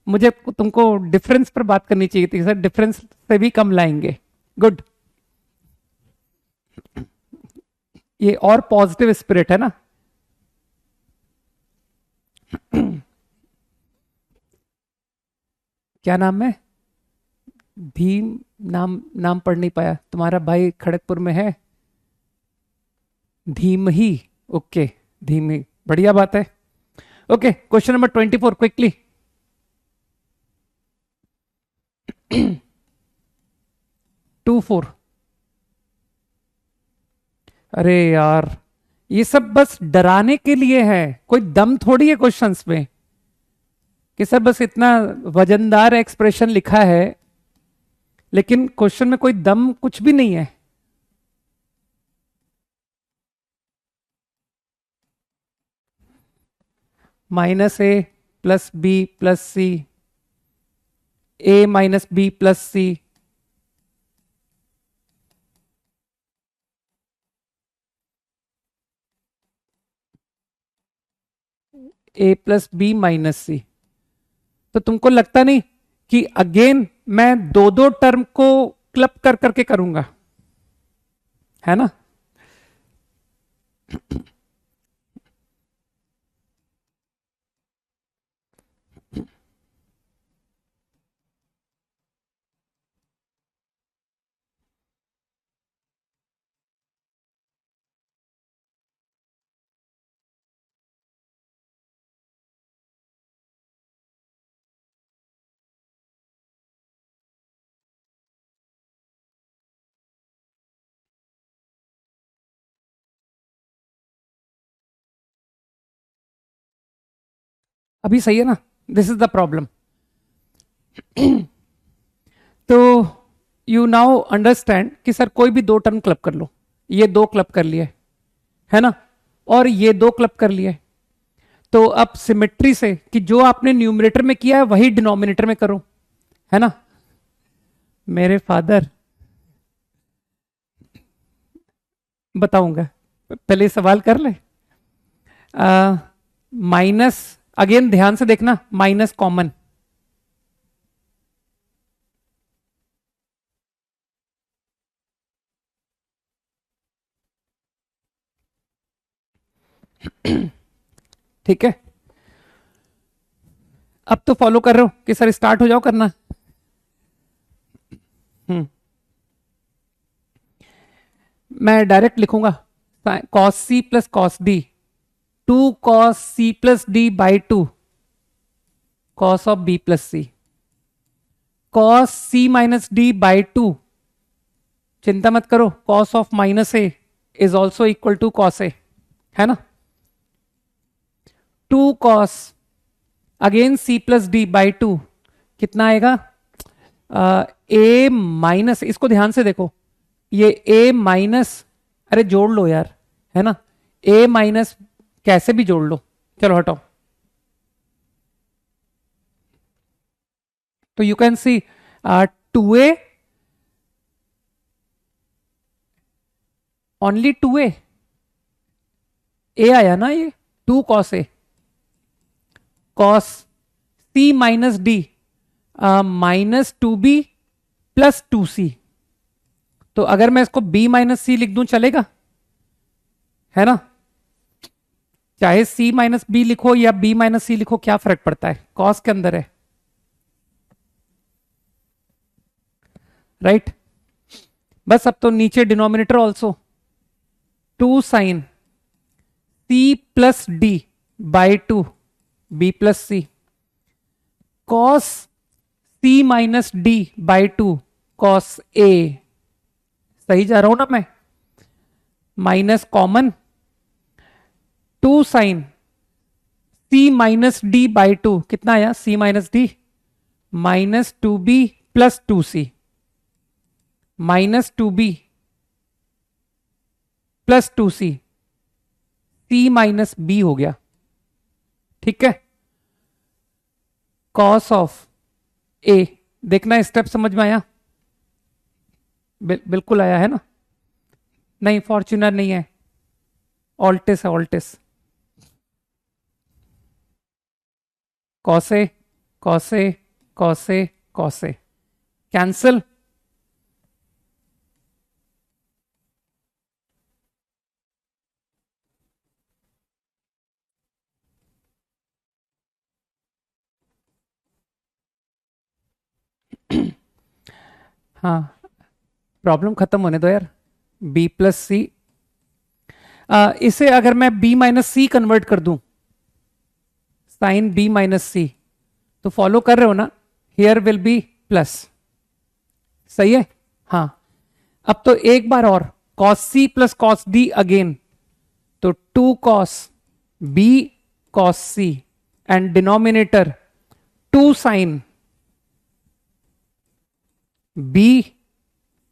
मुझे तुमको डिफरेंस पर बात करनी चाहिए थी, सर डिफरेंस से भी कम लाएंगे, गुड। ये और पॉजिटिव स्पिरिट है ना। क्या नाम है, भीम, नाम नाम पढ़ नहीं पाया, तुम्हारा भाई खड़गपुर में है, धीम ही, ओके, धीम ही, बढ़िया बात है। Okay, question number 24 quickly. Two four, अरे यार ये सब बस डराने के लिए है, कोई दम थोड़ी है क्वेश्चंस में, कि सर बस इतना वजनदार एक्सप्रेशन लिखा है लेकिन क्वेश्चन में कोई दम कुछ भी नहीं है। -a+b+c, a-b+c, a+b-c। तो तुमको लगता नहीं कि अगेन मैं दो दो टर्म को क्लब कर करके करूंगा, है ना? अभी सही है ना? This is the problem. तो यू नाउ अंडरस्टैंड कि सर कोई भी दो टर्म क्लब कर लो, ये दो क्लब कर लिए, है ना, और ये दो क्लब कर लिए। तो अब सिमेट्री से कि जो आपने न्यूमरेटर में किया है वही डिनोमिनेटर में करो, है ना? मेरे फादर, बताऊंगा, पहले सवाल कर ले। माइनस, अगेन ध्यान से देखना, माइनस कॉमन, ठीक है? अब तो फॉलो कर रहे हो कि सर स्टार्ट हो जाओ करना। मैं डायरेक्ट लिखूंगा cos C plus cos D, 2 cos C plus D by 2 cos of B plus C, cos C minus D by 2, चिंता मत करो, cos of minus A is also equal to cos A, है ना? 2 cos again C plus D by 2 कितना आएगा? ए minus, इसको ध्यान से देखो, ये ए माइनस, अरे जोड़ लो यार, है ना? ए माइनस कैसे भी जोड़ लो, चलो हटाओ। तो you can see 2a, only 2a, A आया ना, ये 2 cos A, cos C minus D -2b plus 2c। तो अगर मैं इसको b माइनस सी लिख दूं चलेगा, है ना? चाहे c माइनस बी लिखो या b माइनस सी लिखो, क्या फर्क पड़ता है, कॉस के अंदर है, राइट? बस अब तो नीचे denominator also 2 sine c plus D by 2 b plus C, cos c minus D by 2 cos A, सही जा रहा हूं ना मैं? Minus common 2 sine c minus D by 2 कितना आया? c minus D -2b plus 2c, -2b plus 2c, c minus B हो गया, ठीक है? कॉस ऑफ ए, देखना स्टेप समझ में आया? बिल्कुल आया है ना? नहीं, फॉर्च्यूनर नहीं है, ऑल्टिस है, ऑल्टिस। कॉसे कॉसे कॉसे कॉसे कैंसिल, हाँ, प्रॉब्लम खत्म होने दो यार। b प्लस सी, इसे अगर मैं b माइनस सी कन्वर्ट कर दूं, साइन b माइनस सी, तो फॉलो कर रहे हो ना? हियर विल बी प्लस, सही है? हाँ, अब तो एक बार और कॉस सी प्लस कॉस डी अगेन, तो 2 cos b cos C and denominator two sine B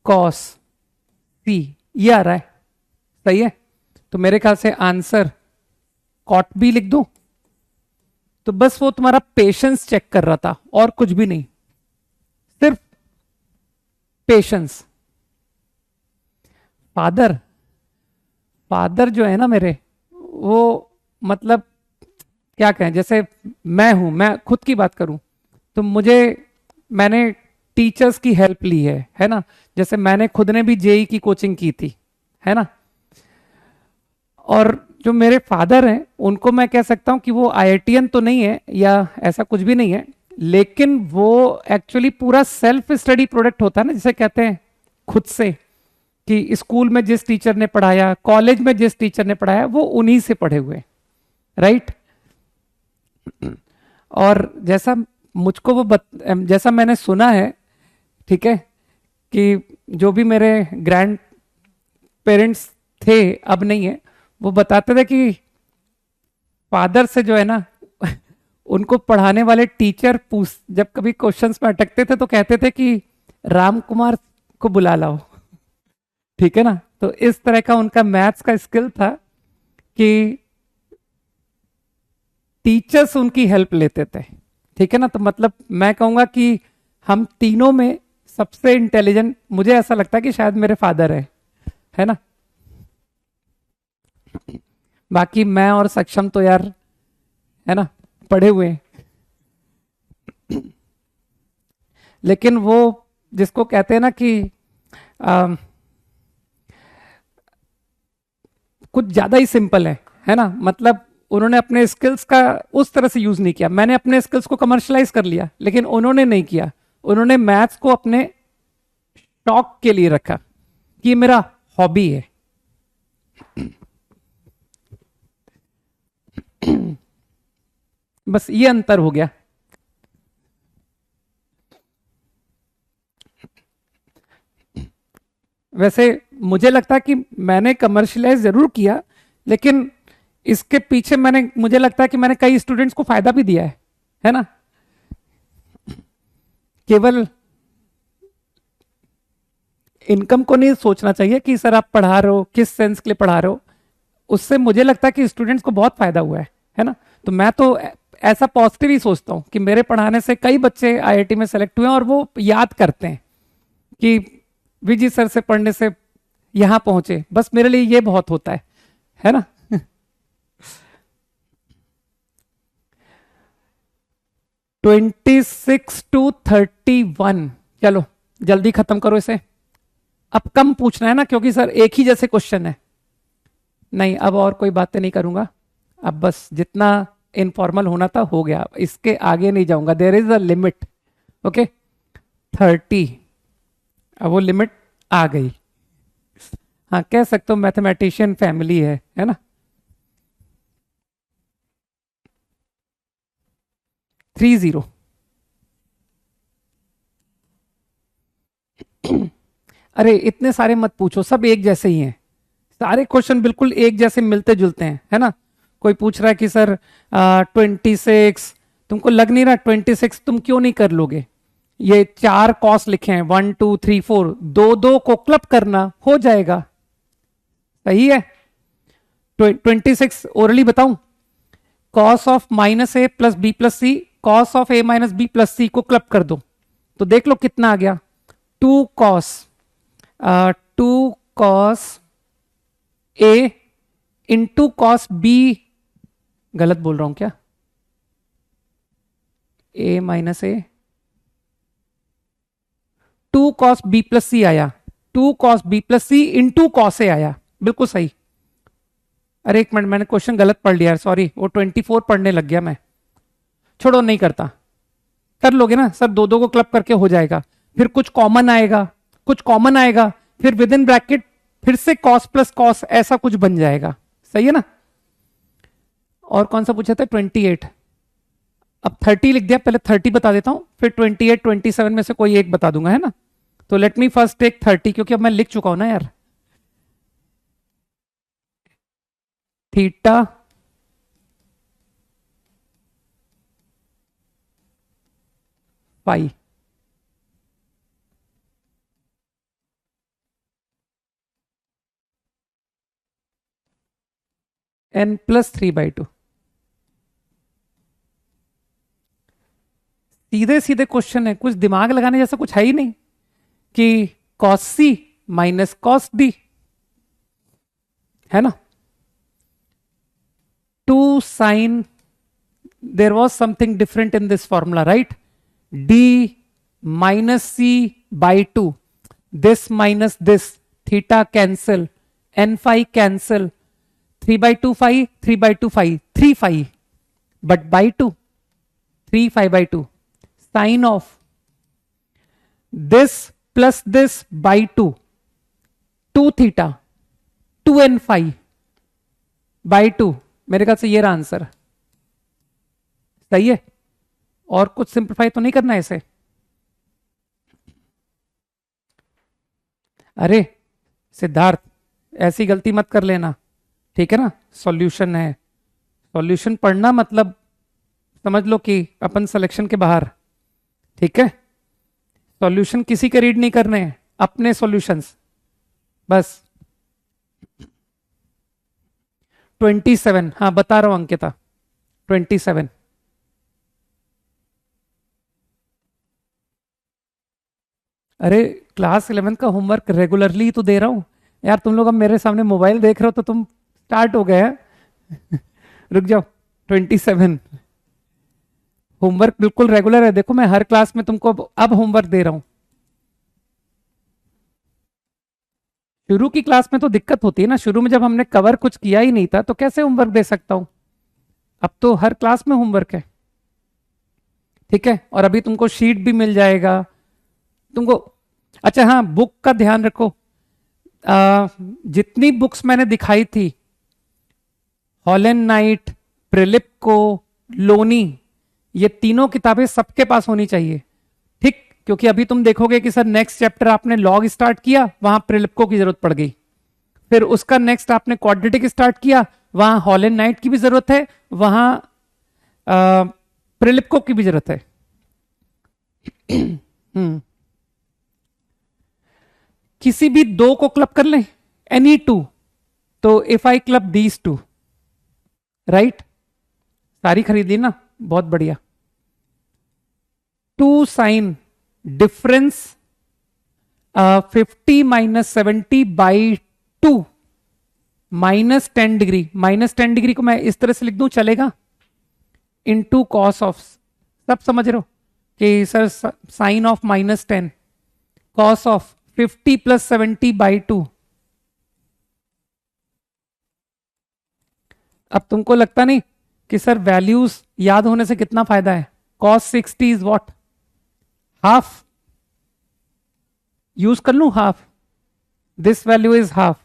cos C, ये आ रहा है, सही है। तो मेरे ख्याल से आंसर कॉट बी लिख दूं। तो बस वो तुम्हारा पेशेंस चेक कर रहा था और कुछ भी नहीं, सिर्फ पेशेंस। फादर फादर जो है ना मेरे, वो मतलब क्या कहें, जैसे मैं खुद की बात करूं तो मैंने टीचर्स की हेल्प ली है ना। जैसे मैंने खुद ने भी जेई की कोचिंग की थी, है ना। और जो मेरे फादर हैं उनको मैं कह सकता हूं कि वो आईआईटीएन तो नहीं है या ऐसा कुछ भी नहीं है, लेकिन वो एक्चुअली पूरा सेल्फ स्टडी प्रोडक्ट होता है ना, जिसे कहते हैं खुद से, कि स्कूल में जिस टीचर ने पढ़ाया, कॉलेज में जिस टीचर ने पढ़ाया, वो उन्हीं से पढ़े हुए, राइट। और जैसा मैंने सुना है, ठीक है, कि जो भी मेरे ग्रैंड पेरेंट्स थे, अब नहीं है, वो बताते थे कि फादर से जो है ना उनको पढ़ाने वाले टीचर जब कभी क्वेश्चंस में अटकते थे तो कहते थे कि राम कुमार को बुला लाओ, ठीक है ना। तो इस तरह का उनका मैथ्स का स्किल था कि टीचर्स उनकी हेल्प लेते थे, ठीक है ना। तो मतलब मैं कहूंगा कि हम तीनों में सबसे इंटेलिजेंट मुझे ऐसा लगता है कि शायद मेरे फादर है ना। बाकी मैं और सक्षम तो यार, है ना, पढ़े हुए हैं। लेकिन वो जिसको कहते हैं ना कि कुछ ज्यादा ही सिंपल है ना। मतलब उन्होंने अपने स्किल्स का उस तरह से यूज नहीं किया, मैंने अपने स्किल्स को कमर्शलाइज कर लिया, लेकिन उन्होंने नहीं किया। उन्होंने मैथ्स को अपने शौक के लिए रखा कि ये मेरा हॉबी है। बस ये अंतर हो गया। वैसे मुझे लगता है कि मैंने कमर्शलाइज जरूर किया, लेकिन इसके पीछे मुझे लगता है कि मैंने कई स्टूडेंट्स को फायदा भी दिया है ना। केवल इनकम को नहीं सोचना चाहिए कि सर आप पढ़ा रहे हो किस सेंस के लिए पढ़ा रहे हो, उससे मुझे लगता है कि स्टूडेंट्स को बहुत फायदा हुआ है ना। तो मैं तो ऐसा पॉजिटिव ही सोचता हूं कि मेरे पढ़ाने से कई बच्चे आईआईटी में सेलेक्ट हुए और वो याद करते हैं कि विजय सर से पढ़ने से यहां पहुंचे। बस मेरे लिए ये बहुत होता है ना। 26 to 31, चलो जल्दी खत्म करो इसे। अब कम पूछना है ना, क्योंकि सर एक ही जैसे क्वेश्चन है। नहीं, अब और कोई बातें नहीं करूंगा। अब बस जितना इनफॉर्मल होना था हो गया, इसके आगे नहीं जाऊंगा। There is a limit, okay. 30, अब वो लिमिट आ गई। हाँ, कह सकते हो मैथमेटिशियन फैमिली है ना। 30। अरे इतने सारे मत पूछो, सब एक जैसे ही हैं। सारे क्वेश्चन बिल्कुल एक जैसे मिलते जुलते हैं, है ना। कोई पूछ रहा है कि सर 26, तुमको लग नहीं रहा 26 तुम क्यों नहीं कर लोगे। ये 4 कॉस लिखे हैं, 1 2 3 4, दो दो को क्लब करना हो जाएगा, सही है। 26 ओरली बताऊं, cos of -a plus B plus C, cos of a minus B plus C को क्लब कर दो तो देख लो कितना आ गया। 2 cos 2 cos a into cos B, गलत बोल रहा हूं क्या, a minus A, 2 cos b plus C आया, 2 cos b plus C into cos A आया, बिल्कुल सही। अरे एक मिनट, मैंने क्वेश्चन गलत पढ़ लिया, सॉरी, वो 24 पढ़ने लग गया मैं। छोड़ो, नहीं करता। कर लोगे ना सर, दो दो को क्लब करके हो जाएगा, फिर कुछ कॉमन आएगा, कुछ कॉमन आएगा, फिर विद इन ब्रैकेट फिर से कॉस प्लस कॉस ऐसा कुछ बन जाएगा, सही है ना। और कौन सा पूछा था, 28। अब 30 लिख दिया, पहले 30 बता देता हूं, फिर 28 27 में से कोई एक बता दूंगा, है ना। तो लेट मी फर्स्ट टेक 30, क्योंकि अब मैं लिख चुका हूं ना यार। Theta pi. n plus 3/2। सीधे सीधे क्वेश्चन है, कुछ दिमाग लगाने जैसा कुछ है ही नहीं कि कॉस सी माइनस कॉस डी, है ना। 2 sine, there was something different in this formula, right. D minus C by 2, this minus this, theta cancel, n phi cancel, 3/2 phi, 3/2 phi, 3 phi, but by 2, 3 phi by 2, sine of this plus this by 2, 2 theta, 2n phi by 2। मेरे ख्याल से ये रहा answer, सही है। और कुछ simplify तो नहीं करना है इसे। अरे सिद्धार्थ, ऐसी गलती मत कर लेना, ठीक है ना। सॉल्यूशन है, सॉल्यूशन पढ़ना मतलब समझ लो कि अपन सिलेक्शन के बाहर, ठीक है। सॉल्यूशन किसी के रीड नहीं करने हैं, अपने सॉल्यूशंस बस। 27, हाँ बता रहा हूं अंकिता, 27। अरे क्लास 11 का होमवर्क रेगुलरली तो दे रहा हूं यार, तुम लोग अब मेरे सामने मोबाइल देख रहे हो तो तुम स्टार्ट हो गए हैं। रुक जाओ। 27 होमवर्क बिल्कुल रेगुलर है, देखो मैं हर क्लास में तुमको अब होमवर्क दे रहा हूं। शुरू की क्लास में तो दिक्कत होती है ना, शुरू में जब हमने कवर कुछ किया ही नहीं था तो कैसे होमवर्क दे सकता हूं। अब तो हर क्लास में होमवर्क है, ठीक है। और अभी तुमको शीट भी मिल जाएगा तुमको। अच्छा हाँ, बुक का ध्यान रखो। जितनी बुक्स मैंने दिखाई थी, हॉलैंड नाइट, प्रिलिप्को, लोनी, ये तीनों किताबें सबके पास होनी चाहिए, ठीक। क्योंकि अभी तुम देखोगे कि सर नेक्स्ट चैप्टर आपने लॉग स्टार्ट किया, वहां प्रिलिप्को की जरूरत पड़ गई। फिर उसका नेक्स्ट आपने क्वाड्रेटिक स्टार्ट किया, वहां हॉलैंड नाइट की भी जरूरत है, वहां प्रिलिप्को की भी जरूरत है। किसी भी दो को क्लब कर लें, एनी टू, तो if I club these two, right, सारी खरीद ली ना, बहुत बढ़िया। 2 sine difference 50 minus 70 by 2 minus 10 degree. Minus 10 degree को मैं इस तरह से लिख दूं, चलेगा, इनटू कॉस ऑफ, सब समझ रहे हो कि sir sine of -10 cos of 50 plus 70 by 2। अब तुमको लगता नहीं कि सर वैल्यूज याद होने से कितना फायदा है। Cos 60 is what, half, use कर लू half, this value is half,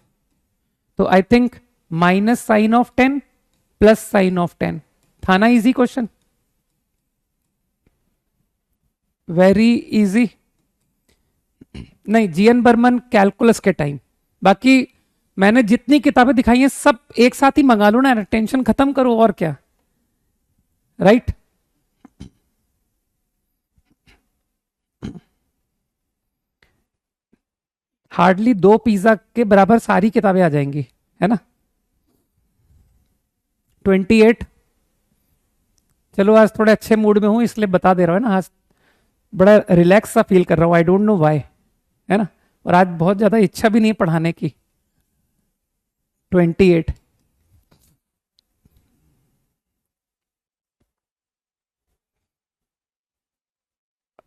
तो I think minus sine of 10 plus sine of 10। था ना इजी क्वेश्चन, वेरी इजी। नहीं, जीएन बर्मन कैलकुलस के टाइम, बाकी मैंने जितनी किताबें दिखाई हैं सब एक साथ ही मंगा लो ना, टेंशन खत्म करो और क्या, राइट। हार्डली 2 पिज्जा के बराबर सारी किताबें आ जाएंगी, है ना। 28। चलो आज थोड़े अच्छे मूड में हूं इसलिए बता दे रहा हूं ना, आज बड़ा रिलैक्स सा फील कर रहा हूं, आई डोंट नो व्हाई, है ना। और आज बहुत ज्यादा इच्छा भी नहीं पढ़ाने की। 28।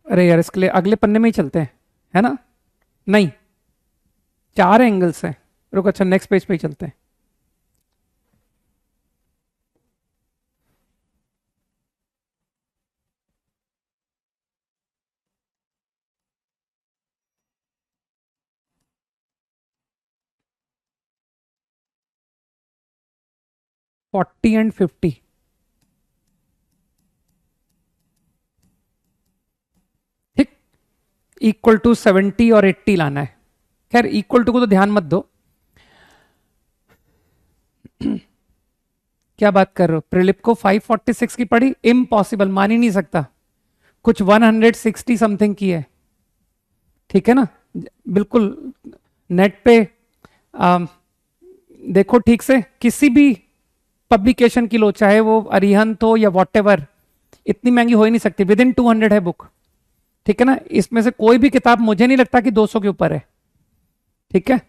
अरे यार, इसके लिए अगले पन्ने में ही चलते हैं, है ना। नहीं, 4 एंगल्स हैं, रुको, अच्छा नेक्स्ट पेज पे ही चलते हैं। फोर्टी एंड 50, ठीक, इक्वल टू 70 और 80 लाना है। खैर इक्वल टू को तो ध्यान मत दो। क्या बात कर रहे हो, प्रिलिप को 546 की पढ़ी, इम्पॉसिबल, मान ही नहीं सकता। कुछ 160 समथिंग की है, ठीक है ना, बिल्कुल नेट पे देखो ठीक से, किसी भी पब्लिकेशन की लो, चाहे वो अरिहंत हो या वॉटेवर, इतनी महंगी हो ही नहीं सकती, विद इन 200 है बुक, ठीक है ना। इसमें से कोई भी किताब मुझे नहीं लगता कि 200 के ऊपर है, ठीक है।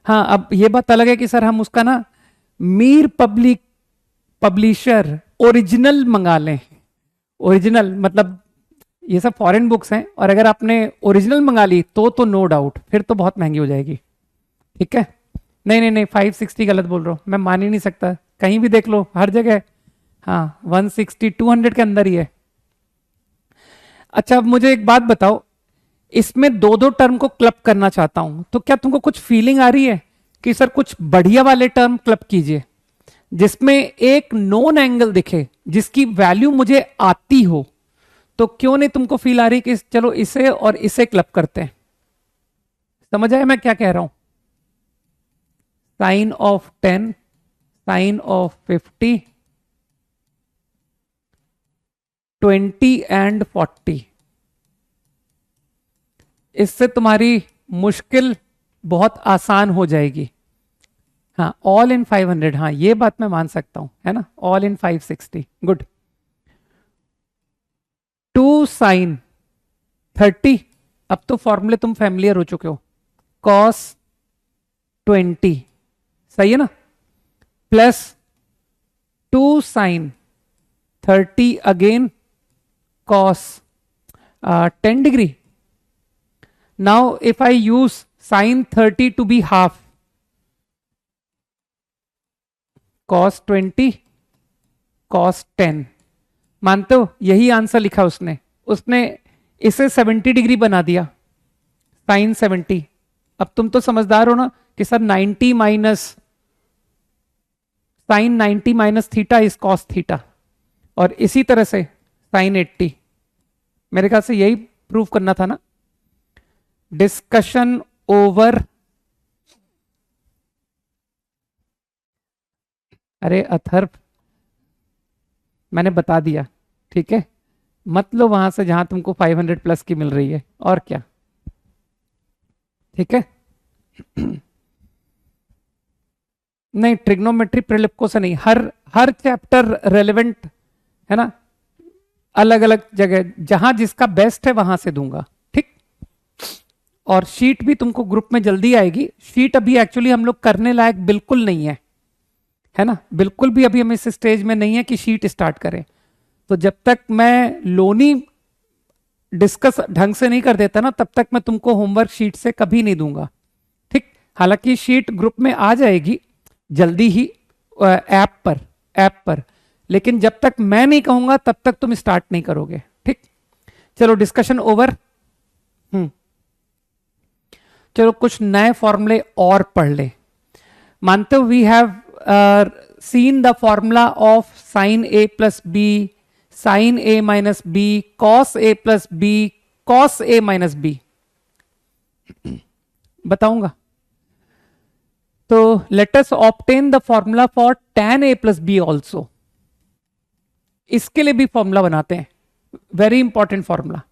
हाँ, अब ये बात अलग है कि सर हम उसका ना मीर पब्लिशर ओरिजिनल मंगा लें, ओरिजिनल मतलब ये सब फॉरेन बुक्स हैं, और अगर आपने ओरिजिनल मंगा ली तो नो डाउट फिर तो बहुत महंगी हो जाएगी, ठीक है। नहीं नहीं नहीं, 560 गलत बोल रहा हूँ मैं, मान ही नहीं सकता, कहीं भी देख लो हर जगह, हाँ 160 200 के अंदर ही है। अच्छा, अब मुझे एक बात बताओ, इसमें दो दो टर्म को क्लब करना चाहता हूं, तो क्या तुमको कुछ फीलिंग आ रही है कि सर कुछ बढ़िया वाले टर्म क्लब कीजिए, जिसमें एक नोन एंगल दिखे, जिसकी वैल्यू मुझे आती हो, तो क्यों नहीं तुमको फील आ रही कि चलो इसे और इसे क्लब करते हैं। समझ आया मैं क्या कह रहा हूं? Sine of 10, sine of 50, 20 and 40, इससे तुम्हारी मुश्किल बहुत आसान हो जाएगी। हाँ, ऑल इन 500, हाँ ये बात मैं मान सकता हूं, है ना, ऑल इन 560, गुड। 2 साइन 30, अब तो फॉर्मूले तुम फैमिलियर हो चुके हो, कॉस 20, सही है ना, plus 2 sine 30 again cos 10 degree. Now if I use sine 30 to be half, cos 20 cos 10, मानते हो यही आंसर लिखा उसने उसने इसे 70 डिग्री बना दिया, साइन 70। अब तुम तो समझदार हो ना कि sir 90 minus sine 90 minus theta is cos theta, और इसी तरह से साइन 80, मेरे ख्याल से यही प्रूव करना था ना। Discussion over. अरे अथर्व, मैंने बता दिया, ठीक है, मत लो वहां से जहां तुमको 500 प्लस की मिल रही है, और क्या, ठीक है। नहीं, ट्रिग्नोमेट्री प्रिलिप्को से नहीं, हर हर चैप्टर रेलेवेंट है ना, अलग अलग जगह जहां जिसका बेस्ट है वहां से दूंगा, ठीक। और शीट भी तुमको ग्रुप में जल्दी आएगी, शीट अभी एक्चुअली हम लोग करने लायक बिल्कुल नहीं है ना, बिल्कुल भी अभी हम इस स्टेज में नहीं है कि शीट स्टार्ट करें। तो जब तक मैं लोनी डिस्कस ढंग से नहीं कर देता ना, तब तक मैं तुमको होमवर्क शीट से कभी नहीं दूंगा, ठीक। हालांकि शीट ग्रुप में आ जाएगी जल्दी ही ऐप पर, लेकिन जब तक मैं नहीं कहूंगा तब तक तुम स्टार्ट नहीं करोगे, ठीक। चलो डिस्कशन ओवर। चलो कुछ नए फॉर्मूले और पढ़ ले। मानते हो we have seen the formula of sine a plus b, sine A minus b, cos a plus B, cos a minus b, बताऊंगा। तो let us obtain the formula for tan a plus b also, इसके लिए भी formula बनाते हैं, very important formula.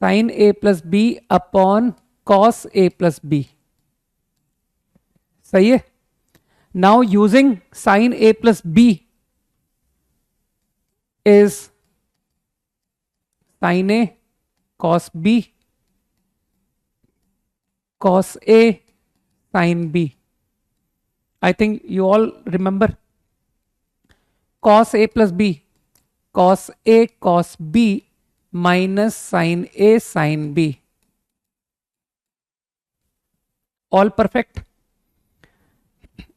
Sine a plus b upon cos a plus b, सही है। Now using sine a plus b is sine A cos B, cos A sin B. I think you all remember cos A plus B, cos A cos B minus sin A sin B. All perfect.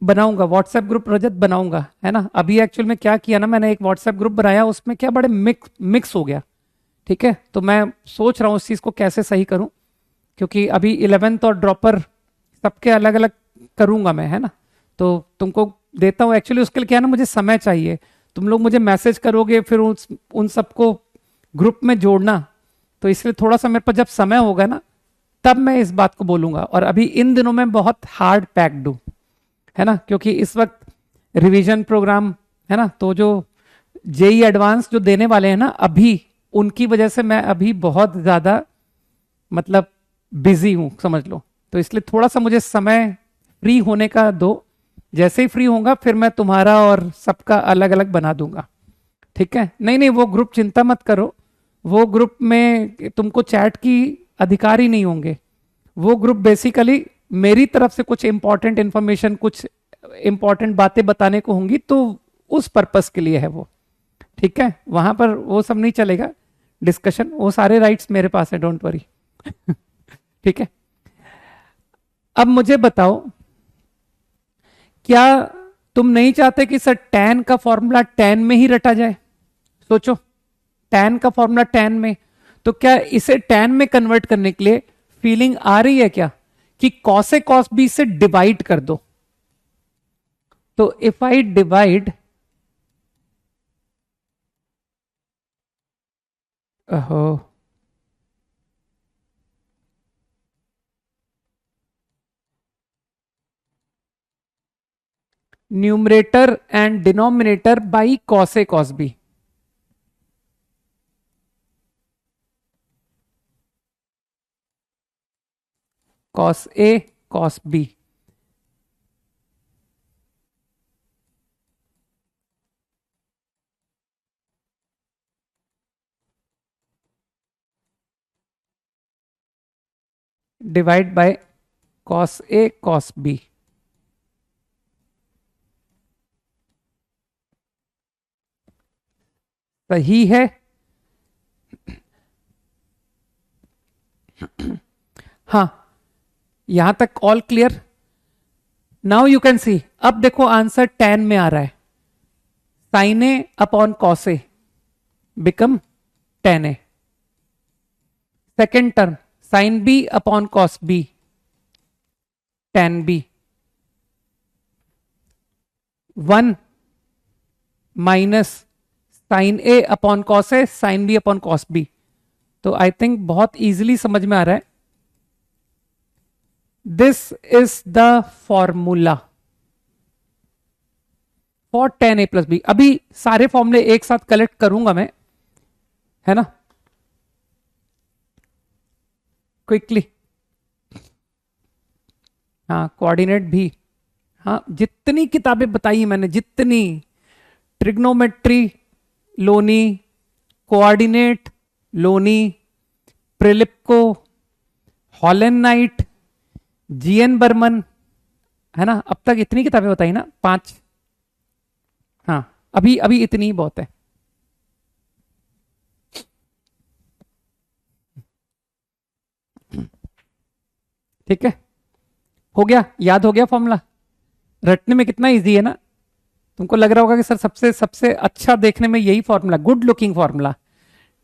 बनाऊंगा WhatsApp group रजत, बनाऊंगा, है ना। अभी actual में क्या किया ना, मैंने एक व्हाट्सएप ग्रुप बनाया, उसमें क्या बड़े मिक्स हो गया, ठीक है। तो मैं सोच रहा हूँ उस चीज को कैसे सही करूं, क्योंकि अभी 11th और ड्रॉपर सबके अलग अलग करूंगा मैं, है ना। तो तुमको देता हूँ, एक्चुअली उसके लिए क्या है ना, मुझे समय चाहिए, तुम लोग मुझे मैसेज करोगे, फिर उन सबको ग्रुप में जोड़ना, तो इसलिए थोड़ा सा मेरे पास जब समय होगा ना तब मैं इस बात को बोलूंगा। और अभी इन दिनों में बहुत हार्ड पैक्ड हूं, है ना, क्योंकि इस वक्त रिवीजन प्रोग्राम है ना, तो जो जेई एडवांस जो देने वाले हैं ना अभी, उनकी वजह से मैं अभी बहुत ज्यादा मतलब बिजी हूं समझ लो। तो इसलिए थोड़ा सा मुझे समय फ्री होने का दो, जैसे ही फ्री होगा फिर मैं तुम्हारा और सबका अलग अलग बना दूंगा, ठीक है। नहीं नहीं, वो ग्रुप चिंता मत करो, वो ग्रुप में तुमको चैट की अधिकार ही नहीं होंगे। वो ग्रुप बेसिकली मेरी तरफ से कुछ इंपॉर्टेंट इंफॉर्मेशन, कुछ इंपॉर्टेंट बातें बताने को होंगी, तो उस पर्पस के लिए है वो, ठीक है। वहां पर वो सब नहीं चलेगा डिस्कशन, वो सारे राइट्स मेरे पास है, डोंट वरी। ठीक है। अब मुझे बताओ, क्या तुम नहीं चाहते कि सर tan का फॉर्मूला tan में ही रटा जाए? सोचो, tan का फॉर्मूला tan में, तो क्या इसे tan में कन्वर्ट करने के लिए फीलिंग आ रही है क्या कि cos ए cos b से डिवाइड कर दो? तो इफ आई डिवाइड, ओहो, numerator and denominator by cos A cos b, cos a cos b, divide by cos a cos b। सही है। हाँ, यहां तक all clear. Now you can see, अब देखो आंसर tan में आ रहा है, sine A upon cos A become tan A. Second term sine B upon cos B, tan B. One minus sine A upon cos A, sine B upon cos B. तो I think बहुत easily समझ में आ रहा है, this is the formula for tan a plus b. अभी सारे फॉर्मूले एक साथ कलेक्ट करूंगा मैं, है ना, क्विकली। हाँ, कोऑर्डिनेट भी, हाँ जितनी किताबें बताई मैंने, जितनी, trigonometry Loney, coordinate Loney, Prilepko, hall and Knight, GN Berman, है ना, अब तक इतनी किताबें बताई ना, 5। हाँ, अभी अभी इतनी ही बहुत है। ठीक है, हो गया, याद हो गया फॉर्मूला। रटने में कितना इजी है ना। तुमको लग रहा होगा कि सर सबसे सबसे अच्छा देखने में यही formula, good looking formula,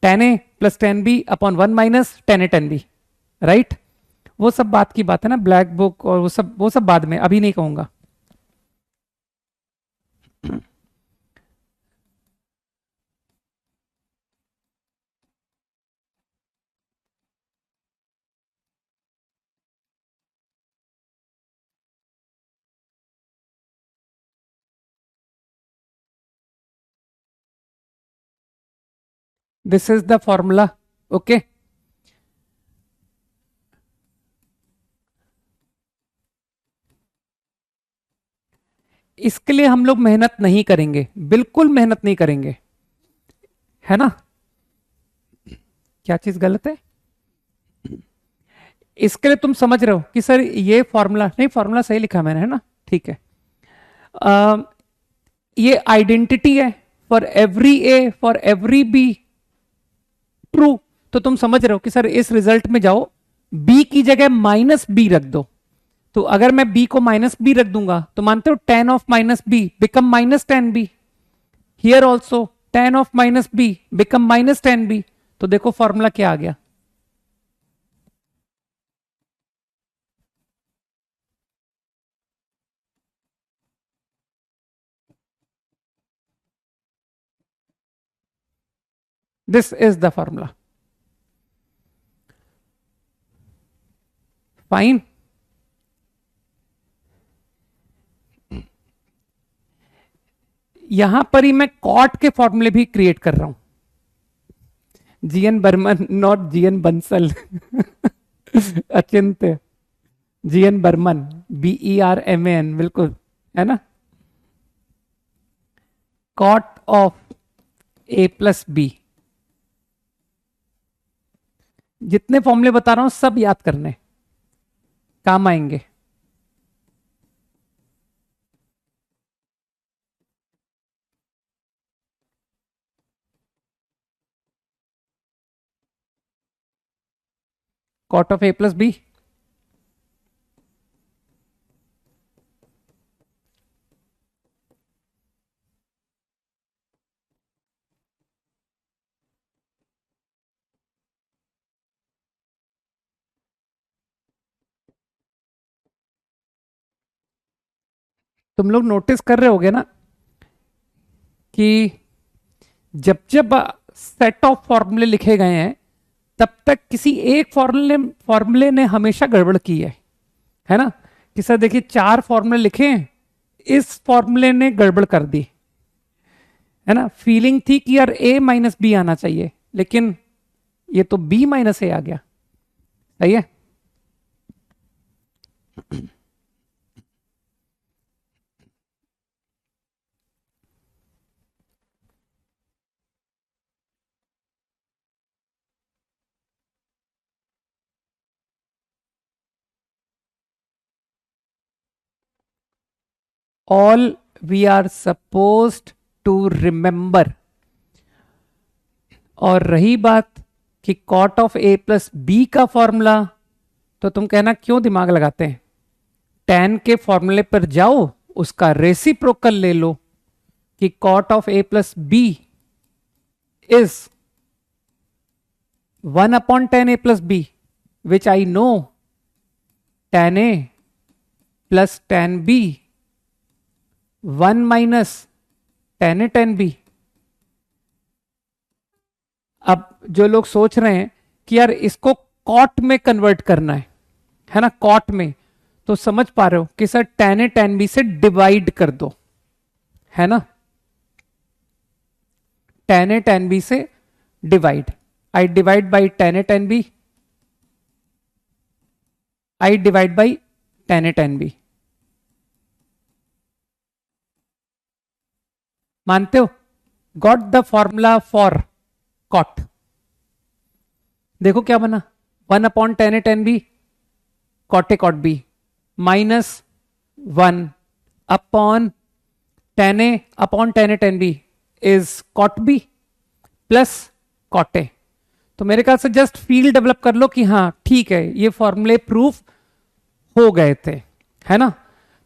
tan a plus tan b upon 1 minus tan a tan b, right. वो सब बात की बात है ना, ब्लैक बुक और वो सब बाद में, अभी नहीं कहूंगा। This is the formula, okay. इसके लिए हम लोग मेहनत नहीं करेंगे, बिल्कुल मेहनत नहीं करेंगे, है ना। क्या चीज गलत है? इसके लिए तुम समझ रहे हो कि सर ये फॉर्मूला नहीं, फॉर्मूला सही लिखा मैंने, है ना, ठीक है। अ, ये आइडेंटिटी है for every a for every b, true. तो तुम समझ रहे हो कि सर इस रिजल्ट में जाओ, बी की जगह माइनस बी रख दो। तो अगर मैं बी को माइनस बी रख दूंगा तो मानते हो tan of minus b become minus tan b. Here also tan of minus b become minus tan b. तो देखो फॉर्मूला क्या आ गया, this is the formula, fine. यहां पर ही मैं कॉट के फॉर्मूले भी क्रिएट कर रहा हूं। GN Berman, not GN Bansal. Achintya, GN Burman, BERMAN, बिल्कुल, है ना। कॉट ऑफ A+B, जितने फॉर्मूले बता रहा हूं सब याद करने, काम आएंगे। कॉट ऑफ A+B, तुम लोग नोटिस कर रहे होगे ना कि जब जब सेट ऑफ फॉर्मूले लिखे गए हैं तब तक किसी एक फॉर्मूले ने हमेशा गड़बड़ की है ना। कि सर देखिए 4 फॉर्मूले लिखे हैं, इस फॉर्मूले ने गड़बड़ कर दी, है ना। फीलिंग थी कि यार A-B आना चाहिए, लेकिन ये तो B-A आ गया। सही है। All we are supposed to remember. और रही बात कि कॉट ऑफ A+B का फॉर्मूला, तो तुम कहना क्यों दिमाग लगाते हैं, tan के फॉर्मूले पर जाओ, उसका रेसिप्रोकल ले लो कि cot of A+B is 1/tan A+B, which I know tan A plus tan B 1 - tan A tan B। अब जो लोग सोच रहे हैं कि यार इसको कॉट में कन्वर्ट करना है ना, कॉट में, तो समझ पा रहे हो कि sir tan A tan B से डिवाइड कर दो, है ना। tan A tan B से divide, I divide by tan A tan B, I divide by tan A tan B। मानते हो? Got the formula for cot. देखो क्या बना, 1/tan A tan B, cot A cot B, -1/tan A tan B is cot B plus cot A। तो मेरे ख्याल से just feel develop कर लो कि हाँ ठीक है, ये फॉर्मूले प्रूफ हो गए थे, है ना।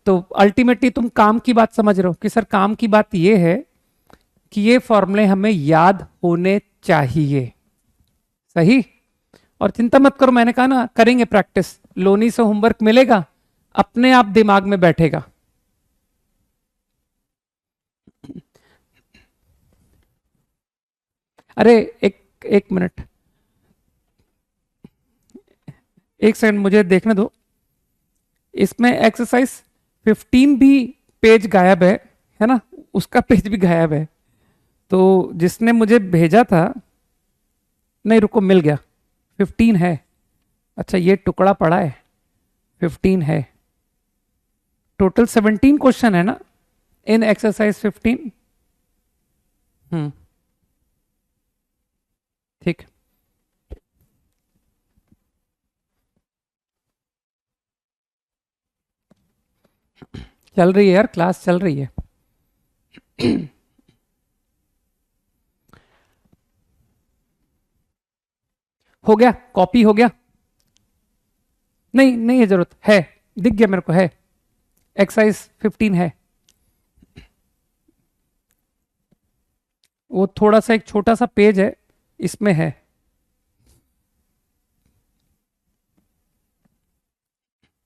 तो अल्टीमेटली तुम काम की बात समझ रहे हो कि सर काम की बात ये है कि ये फॉर्मूले हमें याद होने चाहिए। सही। और चिंता मत करो, मैंने कहा ना करेंगे प्रैक्टिस, लोनी से होमवर्क मिलेगा, अपने आप दिमाग में बैठेगा। अरे एक एक मिनट, एक सेकंड मुझे देखने दो। इसमें एक्सरसाइज 15 भी पेज गायब है ना, उसका पेज भी गायब है। तो जिसने मुझे भेजा था, नहीं रुको मिल गया, 15 है। अच्छा ये टुकड़ा पड़ा है, 15 है। टोटल 17 क्वेश्चन है ना इन एक्सरसाइज 15। ठीक। चल रही है यार, क्लास चल रही है। हो गया, कॉपी हो गया? नहीं नहीं है जरूरत, है, दिख गया मेरे को, है, एक्सरसाइज 15 है। वो थोड़ा सा एक छोटा सा पेज है, इसमें है।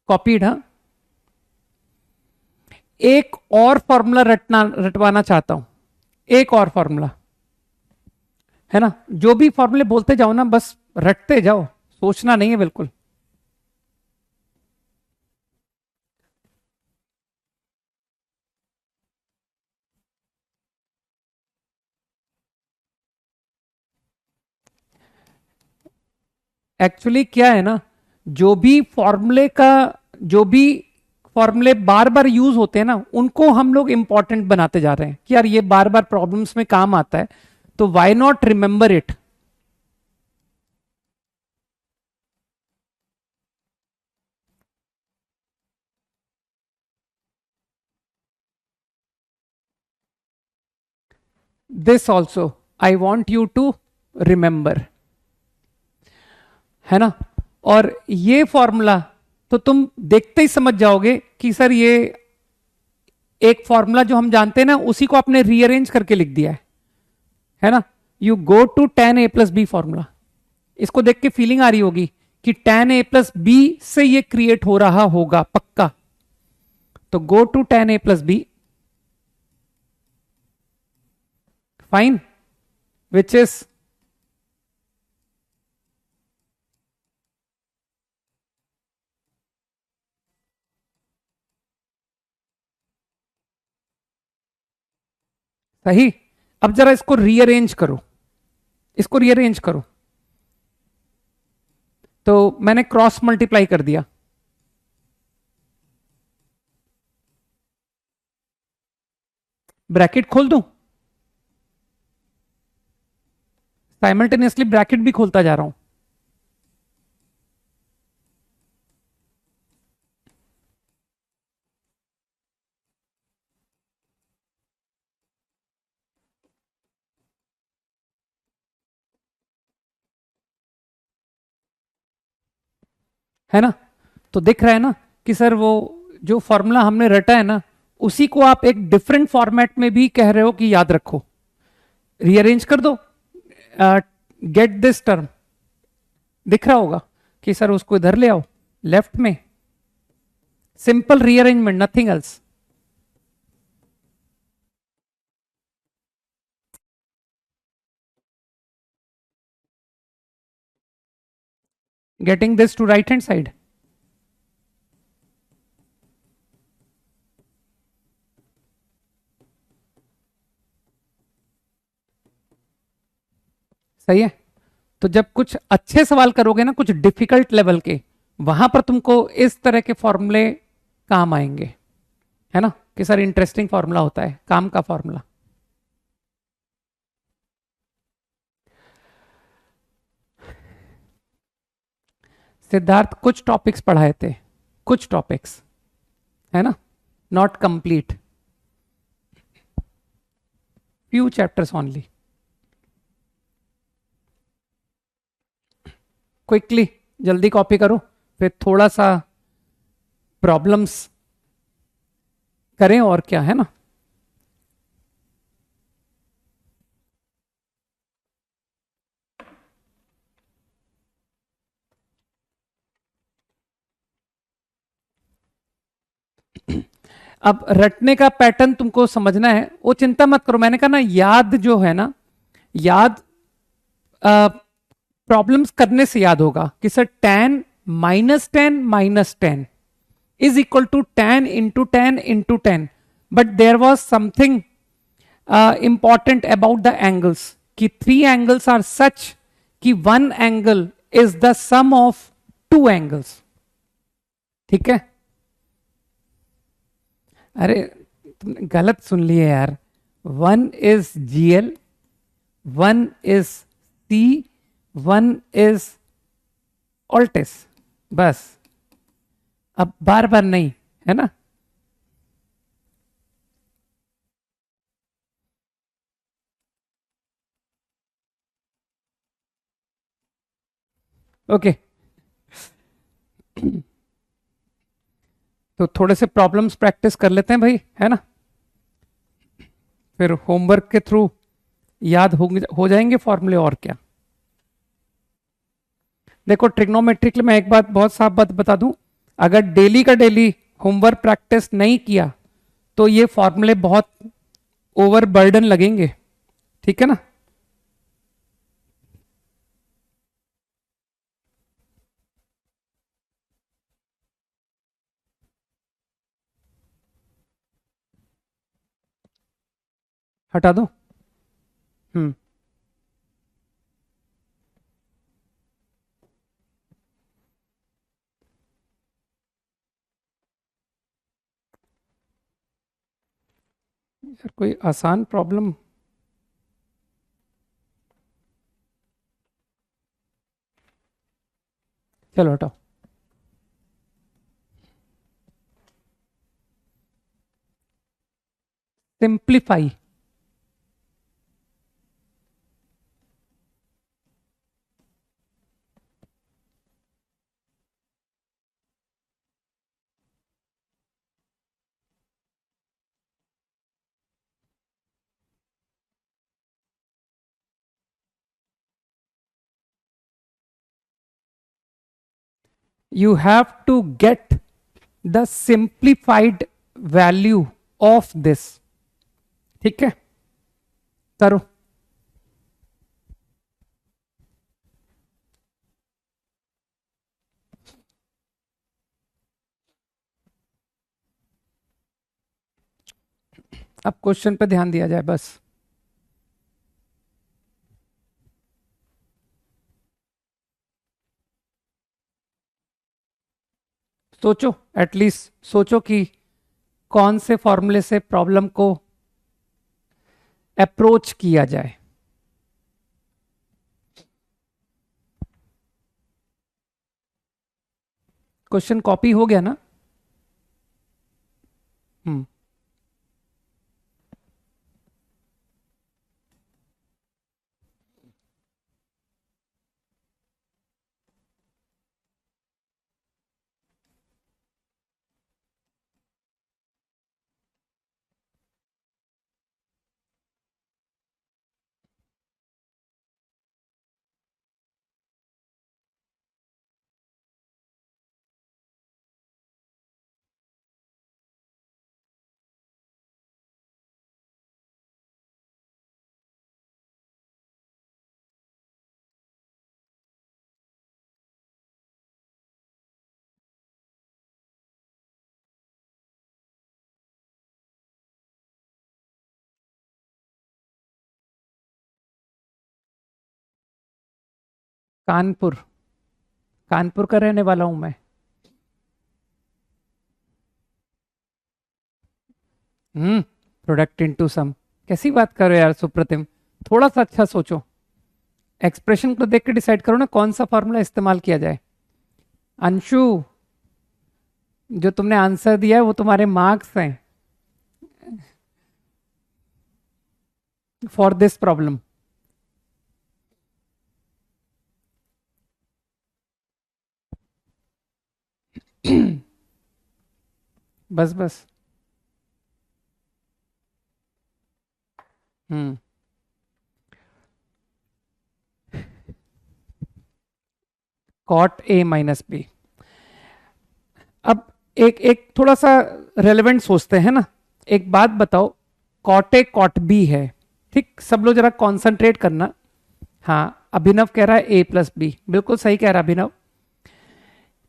कॉपीड, हाँ। एक और फॉर्मूला रटवाना चाहता हूं, एक और फॉर्मूला, है ना। जो भी फॉर्मूले बोलते जाओ ना, बस रटते जाओ, सोचना नहीं है बिल्कुल। एक्चुअली क्या है ना, जो भी फॉर्मूले का, जो भी फॉर्मूले बार बार यूज होते हैं ना, उनको हम लोग इंपॉर्टेंट बनाते जा रहे हैं कि यार ये बार बार प्रॉब्लम्स में काम आता है, तो why not remember it. This also I want you to remember, है ना। और ये फॉर्मूला तो तुम देखते ही समझ जाओगे कि सर ये एक फॉर्मूला जो हम जानते हैं ना, उसी को आपने रीअरेंज करके लिख दिया है ना। You go to tan a plus B formula, इसको देख के फीलिंग आ रही होगी कि tan a प्लस बी से ये क्रिएट हो रहा होगा पक्का। तो go to tan a plus B, fine, which is सही। अब जरा इसको रीअरेंज करो, इसको रीअरेंज करो। तो मैंने क्रॉस मल्टीप्लाई कर दिया, ब्रैकेट खोल दूं, साइमल्टेनियसली ब्रैकेट भी खोलता जा रहा हूं। है ना। तो दिख रहा है ना कि सर वो जो फॉर्मूला हमने रटा है ना, उसी को आप एक डिफरेंट फॉर्मेट में भी कह रहे हो कि याद रखो। रीअरेंज कर दो, गेट दिस टर्म, दिख रहा होगा कि सर उसको इधर ले आओ लेफ्ट में, simple rearrangement, nothing else. Getting this to right hand side, सही है। तो जब कुछ अच्छे सवाल करोगे ना, कुछ डिफिकल्ट लेवल के, वहां पर तुमको इस तरह के फॉर्मूले काम आएंगे, है ना, कि सर इंटरेस्टिंग फॉर्मूला होता है, काम का फॉर्मूला। सिद्धार्थ कुछ टॉपिक्स पढ़ाए थे, कुछ टॉपिक्स, है ना, not complete, few chapters only. Quickly जल्दी कॉपी करो, फिर थोड़ा सा प्रॉब्लम्स करें, और क्या, है ना। अब रटने का पैटर्न तुमको समझना है, वो चिंता मत करो, मैंने कहा ना याद जो है ना, याद प्रॉब्लम्स करने से याद होगा कि sir tan -10 is equal to tan but there was something important about the angles, कि 3 एंगल्स आर सच कि 1 angle is the sum of 2 angles. ठीक है, अरे तुमने गलत सुन लिए यार, 1 is GL, 1 is C, 1 is ऑल्टिस, बस, अब बार बार नहीं, है ना। ओके, तो थोड़े से प्रॉब्लम्स प्रैक्टिस कर लेते हैं भाई, है ना, फिर होमवर्क के थ्रू याद हो जाएंगे फॉर्मूले, और क्या। देखो ट्रिग्नोमेट्रिक में एक बात बहुत साफ बात बता दूं, अगर डेली का डेली होमवर्क प्रैक्टिस नहीं किया तो ये फॉर्मूले बहुत ओवर बर्डन लगेंगे, ठीक है ना। हटा दो। हम्म, यार कोई आसान प्रॉब्लम। चलो हटाओ। Simplify. You have to get the simplified value of this। ठीक है, करो। अब क्वेश्चन पे ध्यान दिया जाए बस। सोचो, एटलीस्ट सोचो कि कौन से फॉर्मूले से प्रॉब्लम को अप्रोच किया जाए। क्वेश्चन कॉपी हो गया ना? हम्म। कानपुर, कानपुर का रहने वाला हूं मैं। प्रोडक्ट इनटू सम, कैसी बात कर रहे हो यार सुप्रतिम? थोड़ा सा अच्छा सोचो, एक्सप्रेशन को देख के डिसाइड करो ना कौन सा फॉर्मूला इस्तेमाल किया जाए। अंशु, जो तुमने आंसर दिया है वो तुम्हारे मार्क्स हैं फॉर दिस प्रॉब्लम। बस बस। Hmm. Cot A minus B. अब एक एक थोड़ा सा रेलेवेंट सोचते हैं ना। एक बात बताओ, कॉट ए कॉट बी है, ठीक? सब लोग जरा कॉन्सेंट्रेट करना। हाँ, अभिनव कह रहा है ए प्लस बी, बिल्कुल सही कह रहा है अभिनव।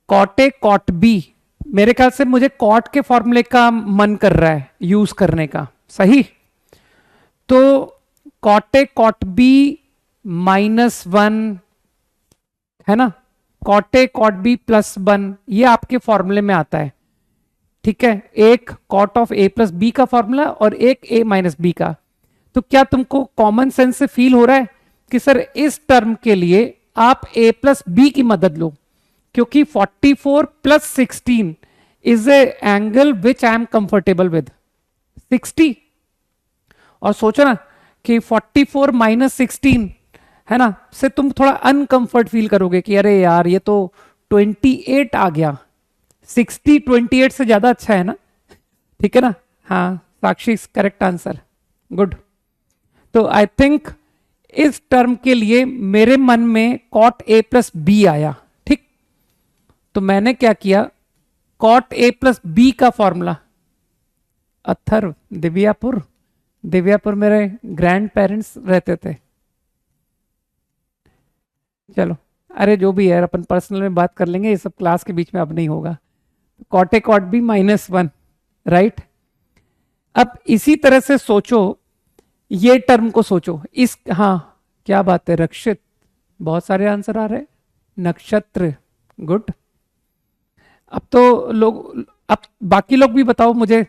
कॉट ए कॉट बी, मेरे ख्याल से मुझे कॉट के फॉर्मूले का मन कर रहा है यूज करने का, सही? तो कॉट ए कॉट बी -1 है ना, कॉट ए कॉट बी +1, ये आपके फॉर्मूले में आता है, ठीक है? एक cot of A plus B का फॉर्मूला और एक ए माइनस बी का। तो क्या तुमको कॉमन सेंस से फील हो रहा है कि सर इस टर्म के लिए आप ए प्लस बी की मदद लो, क्योंकि 44 + 16 is A angle which I am comfortable with 60। और सोचो ना कि 44 - 16 है ना, से तुम थोड़ा अनकंफर्ट फील करोगे कि अरे यार ये तो 28 आ गया। 60 28 से ज्यादा अच्छा है ना, ठीक है ना? हाँ, साक्षी करेक्ट आंसर, गुड। तो आई थिंक इस टर्म के लिए मेरे मन में कॉट ए प्लस बी आया, ठीक? तो मैंने क्या किया, कॉट ए प्लस बी का फॉर्मूला, अथर्व दिव्यापुर, दिव्यापुर मेरे ग्रैंड पेरेंट्स रहते थे। चलो, अरे जो भी है अपन पर्सनल में बात कर लेंगे, ये सब क्लास के बीच में अब नहीं होगा। Cot A cot B -1, right? अब इसी तरह से सोचो, ये टर्म को सोचो इस, हाँ क्या बात है रक्षित, बहुत सारे आंसर आ रहे हैं। नक्षत्र, गुड। अब तो लोग, अब बाकी लोग भी बताओ मुझे,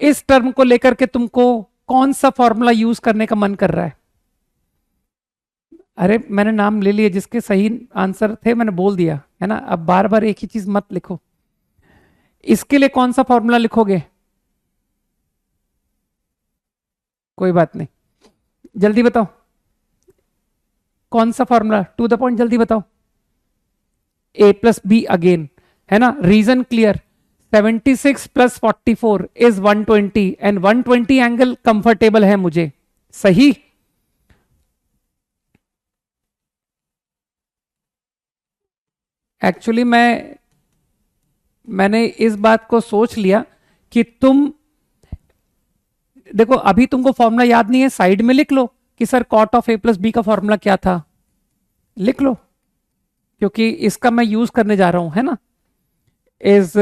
इस टर्म को लेकर के तुमको कौन सा फॉर्मूला यूज करने का मन कर रहा है? अरे मैंने नाम ले लिए, जिसके सही आंसर थे मैंने बोल दिया है ना, अब बार बार एक ही चीज मत लिखो। इसके लिए कौन सा फॉर्मूला लिखोगे? कोई बात नहीं, जल्दी बताओ कौन सा फॉर्मूला, टू द पॉइंट जल्दी बताओ। ए प्लस बी अगेन, है ना, reason clear. 76 plus 44 is 120 and 120 angle comfortable है मुझे, सही। एक्चुअली मैंने इस बात को सोच लिया कि तुम देखो, अभी तुमको फॉर्मूला याद नहीं है, साइड में लिख लो कि sir cot of A plus B का फॉर्मूला क्या था, लिख लो, क्योंकि इसका मैं यूज करने जा रहा हूं, है ना। Is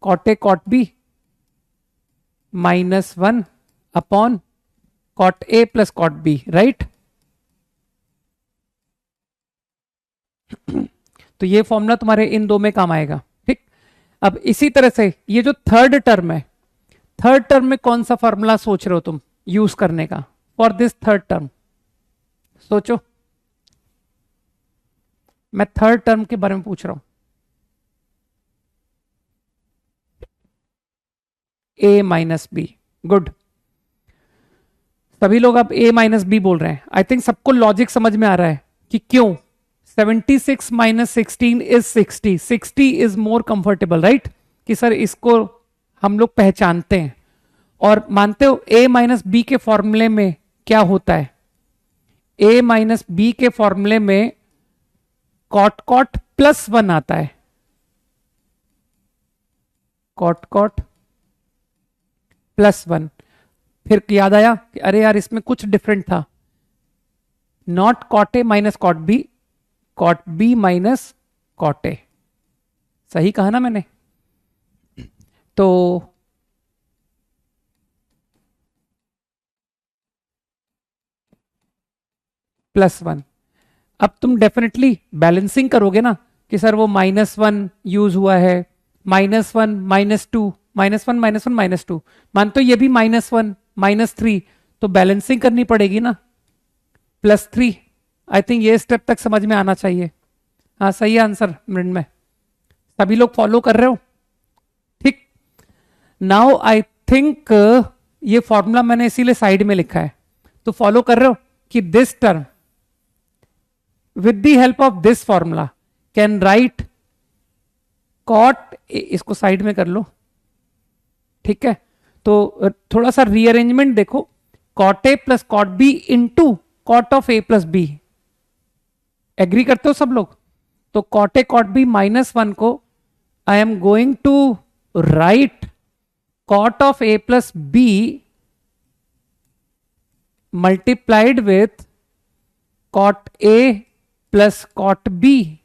cot A cot B -1 upon cot A plus cot B, right. तो ये फॉर्मूला तुम्हारे इन दो में काम आएगा, ठीक। अब इसी तरह से ये जो थर्ड टर्म है, थर्ड टर्म में कौन सा फॉर्मूला सोच रहे हो तुम यूज करने का फॉर दिस थर्ड टर्म? सोचो, मैं थर्ड टर्म के बारे में पूछ रहा हूं। ए माइनस बी, गुड। सभी लोग अब ए माइनस बी बोल रहे हैं। आई थिंक सबको लॉजिक समझ में आ रहा है कि क्यों 76 minus 16 is 60, 60 is more comfortable, right. कि सर इसको हम लोग पहचानते हैं और मानते हो। ए माइनस बी के फॉर्मूले में क्या होता है? ए माइनस बी के फॉर्मूले में कॉट कॉट प्लस 1 आता है, कॉट कॉट प्लस 1। फिर याद आया कि अरे यार इसमें कुछ डिफरेंट था, not cot A minus cot B, cot B minus cot A. सही कहा ना मैंने? तो +1। अब तुम डेफिनेटली बैलेंसिंग करोगे ना कि सर वो -1 यूज हुआ है, -1 -2, -1 -1 -2, मानते हो ये भी -1 -3, तो बैलेंसिंग करनी पड़ेगी ना, +3। आई थिंक ये स्टेप तक समझ में आना चाहिए। हाँ सही आंसर मिनट में, सभी लोग फॉलो कर रहे हो, ठीक। नाउ आई थिंक ये फॉर्मूला मैंने इसीलिए साइड में लिखा है, तो फॉलो कर रहे हो कि this term with the help of this formula can write cot, इसको साइड में कर लो, ठीक है। तो थोड़ा सा रीअरेंजमेंट देखो, cot A plus cot B into cot of A plus B. Agree करते हो सब लोग? तो कॉट ए कॉट बी -1 को I am going to write cot of A plus B multiplied with cot A plus cot B.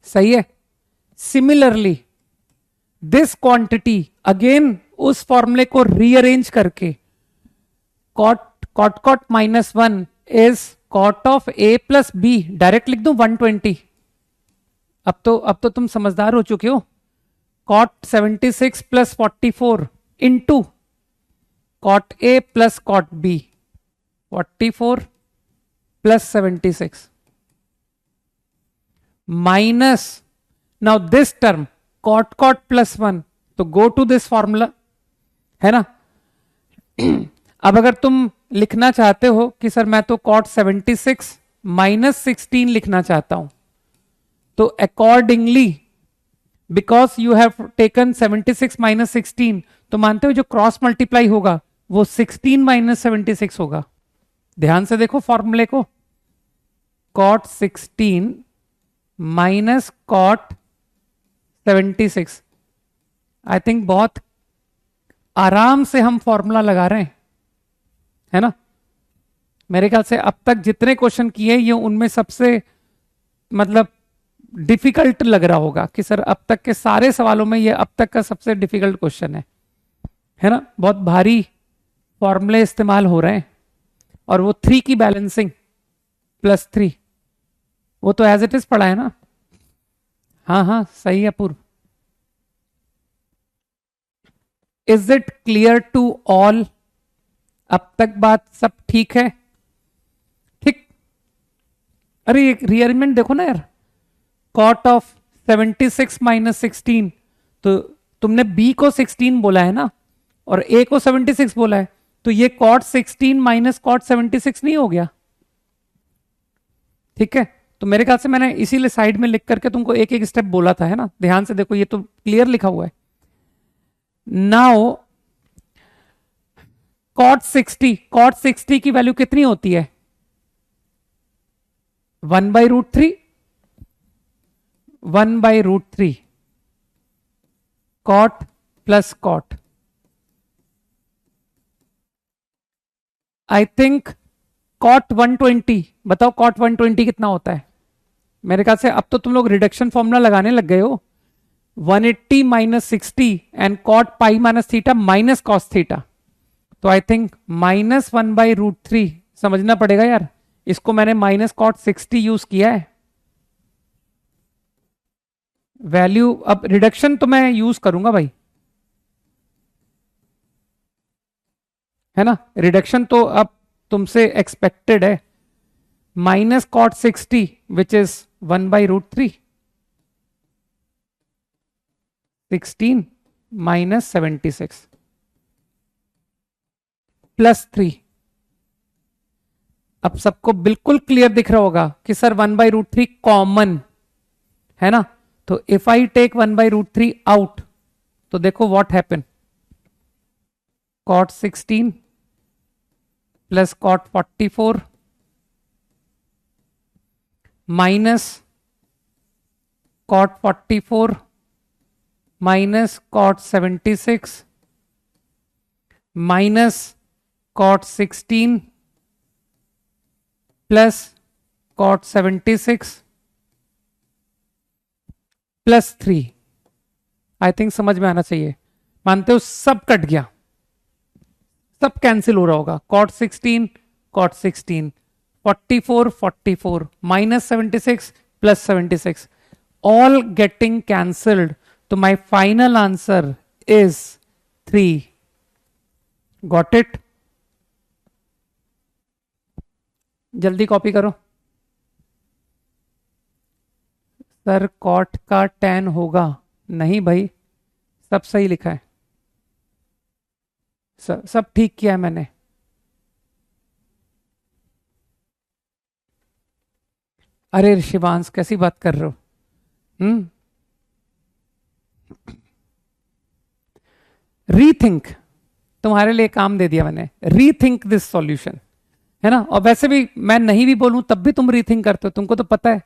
सही है। Similarly this quantity again उस फॉर्मूले को रीअरेंज करके cot cot cot -1 is cot of A plus B, direct लिख दूं 120। अब तो तुम समझदार हो चुके हो। Cot 76 plus 44 into cot A plus cot B, 44 plus 76 minus, now this term cot cot +1, तो गो टू दिस फॉर्मूला, है ना। अब अगर तुम लिखना चाहते हो कि सर मैं तो कॉट 76 -16 लिखना चाहता हूं, तो accordingly because you have taken 76 -16, तो मानते हो जो क्रॉस मल्टीप्लाई होगा वो 16 - 76 होगा। ध्यान से देखो फॉर्मूले को, cot 16 minus cot 76। I think बहुत आराम से हम फॉर्मूला लगा रहे हैं, है ना। मेरे ख्याल से अब तक जितने क्वेश्चन किए ये उनमें सबसे मतलब डिफिकल्ट लग रहा होगा कि सर अब तक के सारे सवालों में ये अब तक का सबसे डिफिकल्ट क्वेश्चन है ना। बहुत भारी फॉर्मूले इस्तेमाल हो रहे हैं, और वो 3 की बैलेंसिंग +3, वो तो एज इट इज पढ़ा है ना। हाँ हाँ सही है पूर्व। Is it clear to all? अब तक बात सब ठीक है? ठीक। अरे एक रीअरेंजमेंट देखो ना यार, कॉट ऑफ 76 माइनस 16, तो तुमने बी को 16 बोला है ना, और ए को 76 बोला है, तो ये कॉट 16 माइनस कॉट 76 नहीं हो गया? ठीक है, तो मेरे ख्याल से मैंने इसीलिए साइड में लिख करके तुमको एक एक स्टेप बोला था, है ना? ध्यान से देखो, ये तो क्लियर लिखा हुआ है। नाउ कॉट 60 की वैल्यू कितनी होती है? 1/√3, 1/√3 cot plus cot. I think cot 120, बताओ कॉट 120 कितना होता है? मेरे ख्याल से अब तो तुम लोग रिडक्शन फॉर्मूला लगाने लग गए हो। 180 minus 60 and cot pi minus theta minus cos theta, तो आई थिंक -1/√3 समझना पड़ेगा यार, इसको मैंने माइनस कॉट 60 यूज किया है। वैल्यू अब रिडक्शन तो मैं यूज करूंगा भाई, है ना? रिडक्शन तो अब तुमसे एक्सपेक्टेड है। Minus cot 60 which is 1/√3, 16 minus 76 plus 3। अब सबको बिल्कुल क्लियर दिख रहा होगा कि सर 1/√3 कॉमन है ना, तो इफ आई टेक 1/√3 आउट, तो देखो what happen, cot 16 plus cot 44 minus cot 44 minus cot 76 minus cot 16 plus cot 76 plus 3। I think समझ में आना चाहिए। मानते हो सब कट गया, सब कैंसिल हो रहा होगा। Cot 16 cot 16, 44 44 minus 76 plus 76, all getting cancelled, तो my final answer is 3। Got it? जल्दी कॉपी करो। सर कॉट का tan होगा? नहीं भाई, सब सही लिखा है, सब ठीक किया है मैंने। अरे शिवांश कैसी बात कर रहे हो? रीथिंक, तुम्हारे लिए काम दे दिया मैंने, रीथिंक दिस सॉल्यूशन, है ना? और वैसे भी मैं नहीं भी बोलूं तब भी तुम रीथिंक करते हो। तुमको तो पता है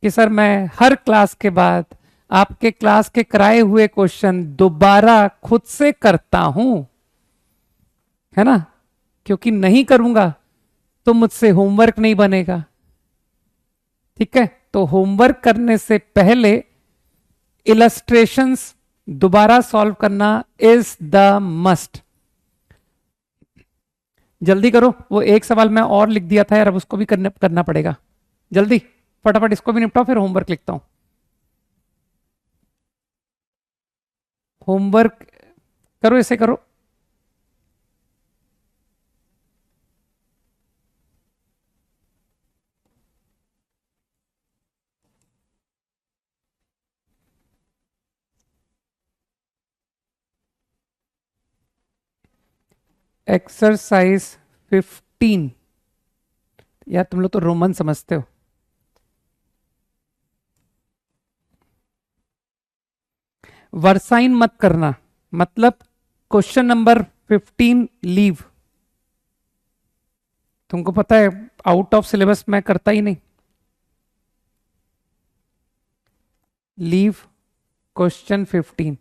कि सर मैं हर क्लास के बाद आपके क्लास के कराए हुए क्वेश्चन दोबारा खुद से करता हूं, है ना? क्योंकि नहीं करूंगा तो मुझसे होमवर्क नहीं बनेगा। ठीक है, तो होमवर्क करने से पहले इलस्ट्रेशंस दोबारा सॉल्व करना इज द मस्ट। जल्दी करो, वो एक सवाल मैं और लिख दिया था यार, अब उसको भी करना पड़ेगा। जल्दी फटाफट इसको भी निपटाओ, फिर होमवर्क लिखता हूं। होमवर्क करो, इसे करो। एक्सरसाइज 15, यार तुम लोग तो रोमन समझते हो। वर्साइन मत करना, मतलब क्वेश्चन नंबर 15 लीव। तुमको पता है आउट ऑफ सिलेबस मैं करता ही नहीं। Leave question 15।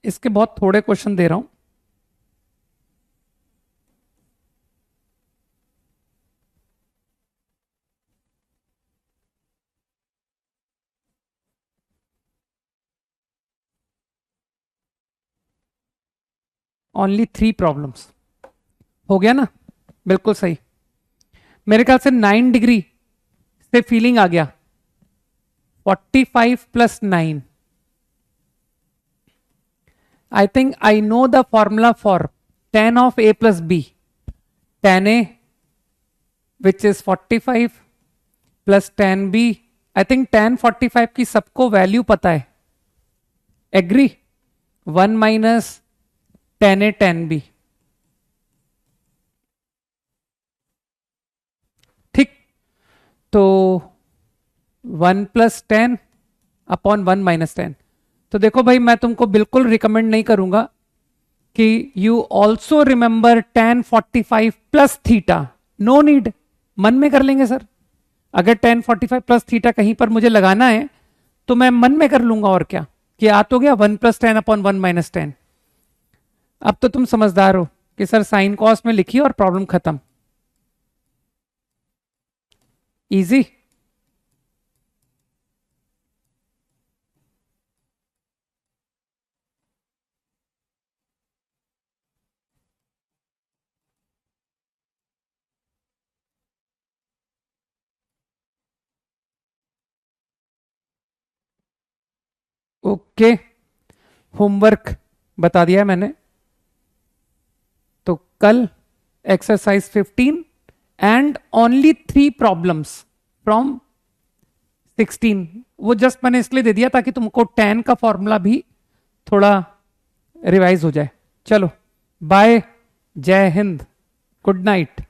इसके बहुत थोड़े क्वेश्चन दे रहा हूं। Only 3 problems. हो गया ना, बिल्कुल सही। मेरे ख्याल से 9 डिग्री से फीलिंग आ गया। 45 plus 9, I think I know the formula for tan of a plus b. Tan a, which is 45 plus tan b. I think tan 45 की सबको वैल्यू पता है। Agree? 1 minus tan a tan b। ठीक, तो 1 plus 10 upon 1 minus 10। तो देखो भाई, मैं तुमको बिल्कुल रिकमेंड नहीं करूंगा कि you also remember tan 45 plus theta. No need, मन में कर लेंगे सर। अगर tan 45 प्लस थीटा कहीं पर मुझे लगाना है तो मैं मन में कर लूंगा, और क्या कि आ तो गया 1 प्लस 10 अपॉन 1 माइनस 10। अब तो तुम समझदार हो कि सर साइन कॉस में लिखिए और प्रॉब्लम खत्म। इजी। ओके, होमवर्क बता दिया मैंने। तो कल exercise 15 and only 3 problems from 16। वो जस्ट मैंने इसलिए दे दिया ताकि तुमको tan का फॉर्मूला भी थोड़ा रिवाइज हो जाए। चलो बाय, जय हिंद, गुड नाइट।